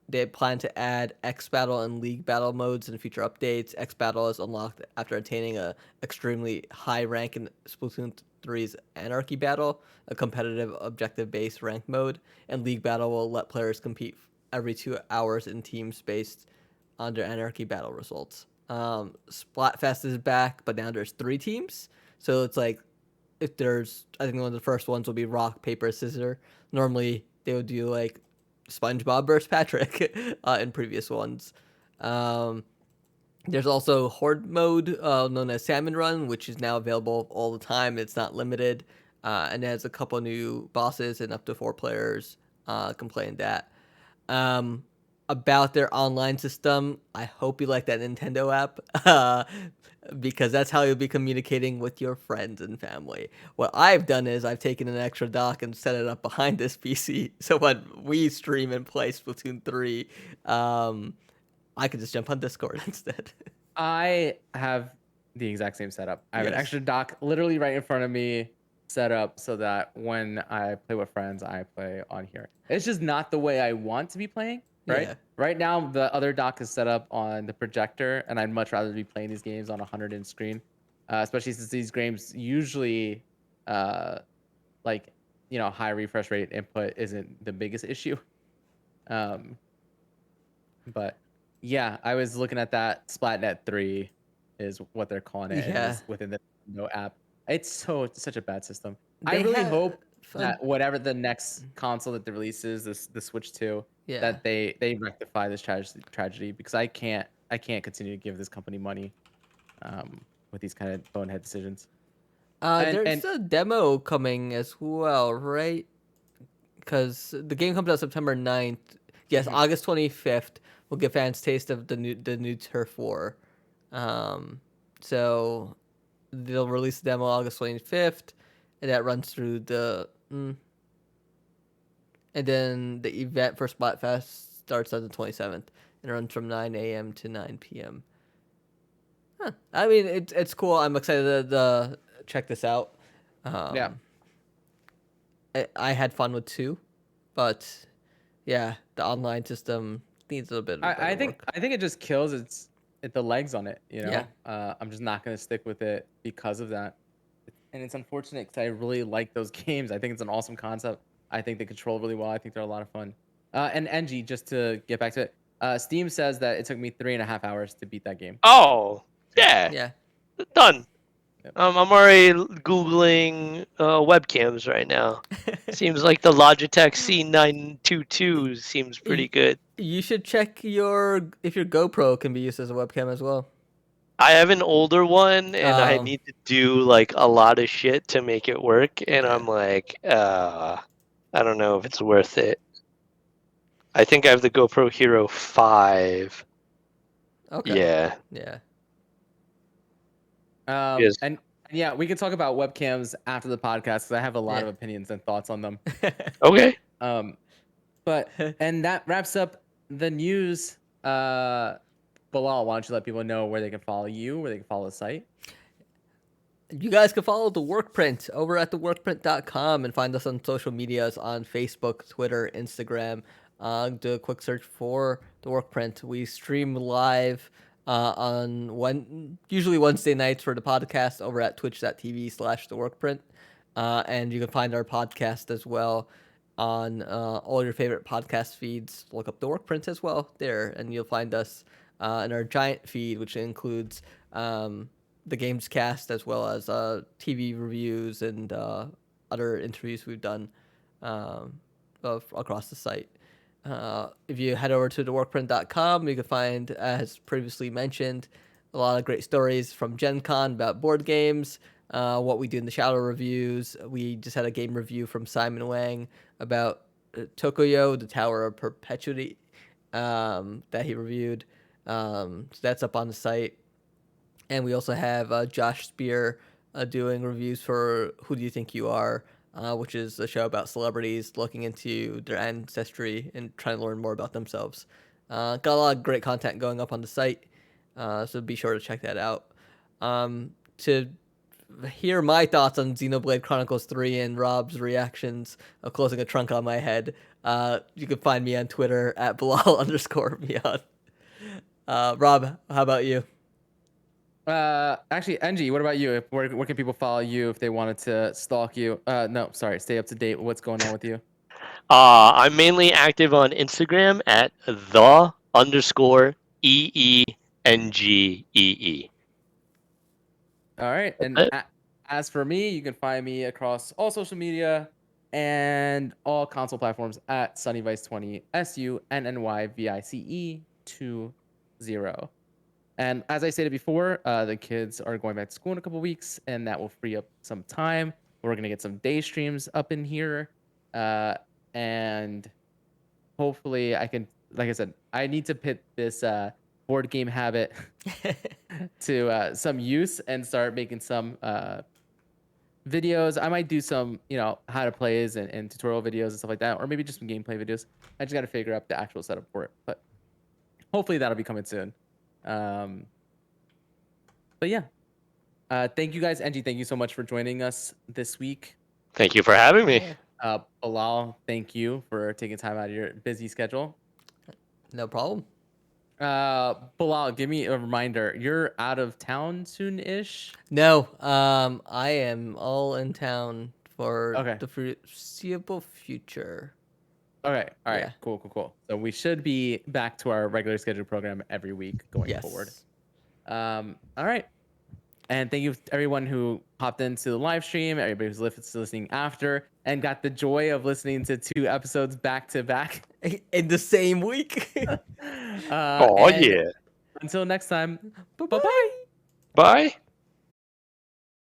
They plan to add X Battle and League Battle modes in future updates. X Battle is unlocked after attaining a extremely high rank in Splatoon 3's Anarchy Battle, a competitive objective-based rank mode, and League Battle will let players compete every 2 hours in teams based on their Anarchy Battle results. Splatfest is back, but now there's 3 teams, so it's like I think one of the first ones will be rock, paper, scissors. Normally they would do like SpongeBob versus Patrick in previous ones. There's also Horde mode, known as Salmon Run, which is now available all the time. It's not limited, and it has a couple new bosses and up to 4 players can play in that. About their online system, I hope you like that Nintendo app, because that's how you'll be communicating with your friends and family. What I've done is I've taken an extra dock and set it up behind this PC, so when we stream and play Splatoon 3, I could just jump on Discord instead. I have the exact same setup. I have an Yes. extra dock literally right in front of me, set up so that when I play with friends, I play on here. It's just not the way I want to be playing, right? Yeah. Right now, the other dock is set up on the projector, and I'd much rather be playing these games on a 100-inch screen, especially since these games usually, high refresh rate input isn't the biggest issue. But yeah, I was looking at that. Splatnet 3 is what they're calling it. Yeah. It is within the Nintendo app. It's such a bad system. I They really have hope fun- that whatever the next console that they releases, the Switch 2, Yeah. that they rectify this tragedy, because I can't continue to give this company money with these kind of bonehead decisions. There's a demo coming as well, right? Because the game comes out September 9th. Yes, August 25th will give fans taste of the new Turf War. So they'll release the demo August 25th, and that runs through and then the event for Splatfest starts on the 27th and runs from 9 a.m. to 9 p.m. Huh. I mean, it's cool. I'm excited that check this out. Yeah. I had fun with 2, but yeah, the online system needs a little bit of better work. I think it just kills the legs on it. Yeah. I'm just not gonna stick with it because of that, and it's unfortunate because I really like those games. I think it's an awesome concept. I think they control really well. I think they're a lot of fun. And NG, just to get back to it, Steam says that it took me 3.5 hours to beat that game. Oh, yeah, Yeah. done. Yep. I'm already googling webcams right now. Seems like the Logitech C922 seems pretty good. You should check if your GoPro can be used as a webcam as well. I have an older one, and I Um, need to do like a lot of shit to make it work, and Yeah. I'm like, I don't know if it's worth it. I think I have the GoPro Hero 5. Okay. Yeah. Yeah. Yes. And yeah, we can talk about webcams after the podcast because I have a lot Yeah. of opinions and thoughts on them. Okay. But and that wraps up the news. Bilal, why don't you let people know where they can follow you, where they can follow the site? You guys can follow The Workprint over at theworkprint.com and find us on social medias on Facebook, Twitter, Instagram. Do a quick search for The Workprint. We stream live usually Wednesday nights for the podcast over at twitch.tv/theworkprint. And you can find our podcast as well on all your favorite podcast feeds. Look up The Workprint as well there, and you'll find us in our giant feed, which includes the Gamescast as well as TV reviews and other interviews we've done across the site. If you head over to theworkprint.com, you can find, as previously mentioned, a lot of great stories from Gen Con about board games, what we do in the Shadow reviews. We just had a game review from Simon Wang about Tokoyo, the Tower of Perpetuity, that he reviewed. So that's up on the site. And we also have Josh Spear doing reviews for Who Do You Think You Are, which is a show about celebrities looking into their ancestry and trying to learn more about themselves. Got a lot of great content going up on the site, so be sure to check that out. To hear my thoughts on Xenoblade Chronicles 3 and Rob's reactions of closing a trunk on my head, you can find me on Twitter at Bilal_Mian. Rob, how about you? Actually, NG, what about you? Where can people follow you if they wanted to stalk you? No, sorry, stay up to date with what's going on with you. I'm mainly active on Instagram at _EENGEE. All right, That's and it. as for me, you can find me across all social media and all console platforms at SunnyVice20, SUNNYVICE20. And as I stated before, the kids are going back to school in a couple weeks, and that will free up some time. We're gonna get some day streams up in here, and hopefully, I can. Like I said, I need to put this board game habit to some use and start making some videos. I might do some, how to plays and tutorial videos and stuff like that, or maybe just some gameplay videos. I just got to figure out the actual setup for it, but hopefully that'll be coming soon. But yeah, thank you guys. Angie, thank you so much for joining us this week. Thank you for having me. Bilal, thank you for taking time out of your busy schedule. No problem. Bilal, give me a reminder. You're out of town soon-ish? No, I am all in town for Okay. the foreseeable future. Okay. All right. Yeah. Cool. So we should be back to our regular scheduled program every week going forward. All right. And thank you to everyone who popped into the live stream, everybody who's listening after, and got the joy of listening to 2 episodes back to back In the same week. Oh, yeah. Until next time, Bye-bye. bye-bye. Bye.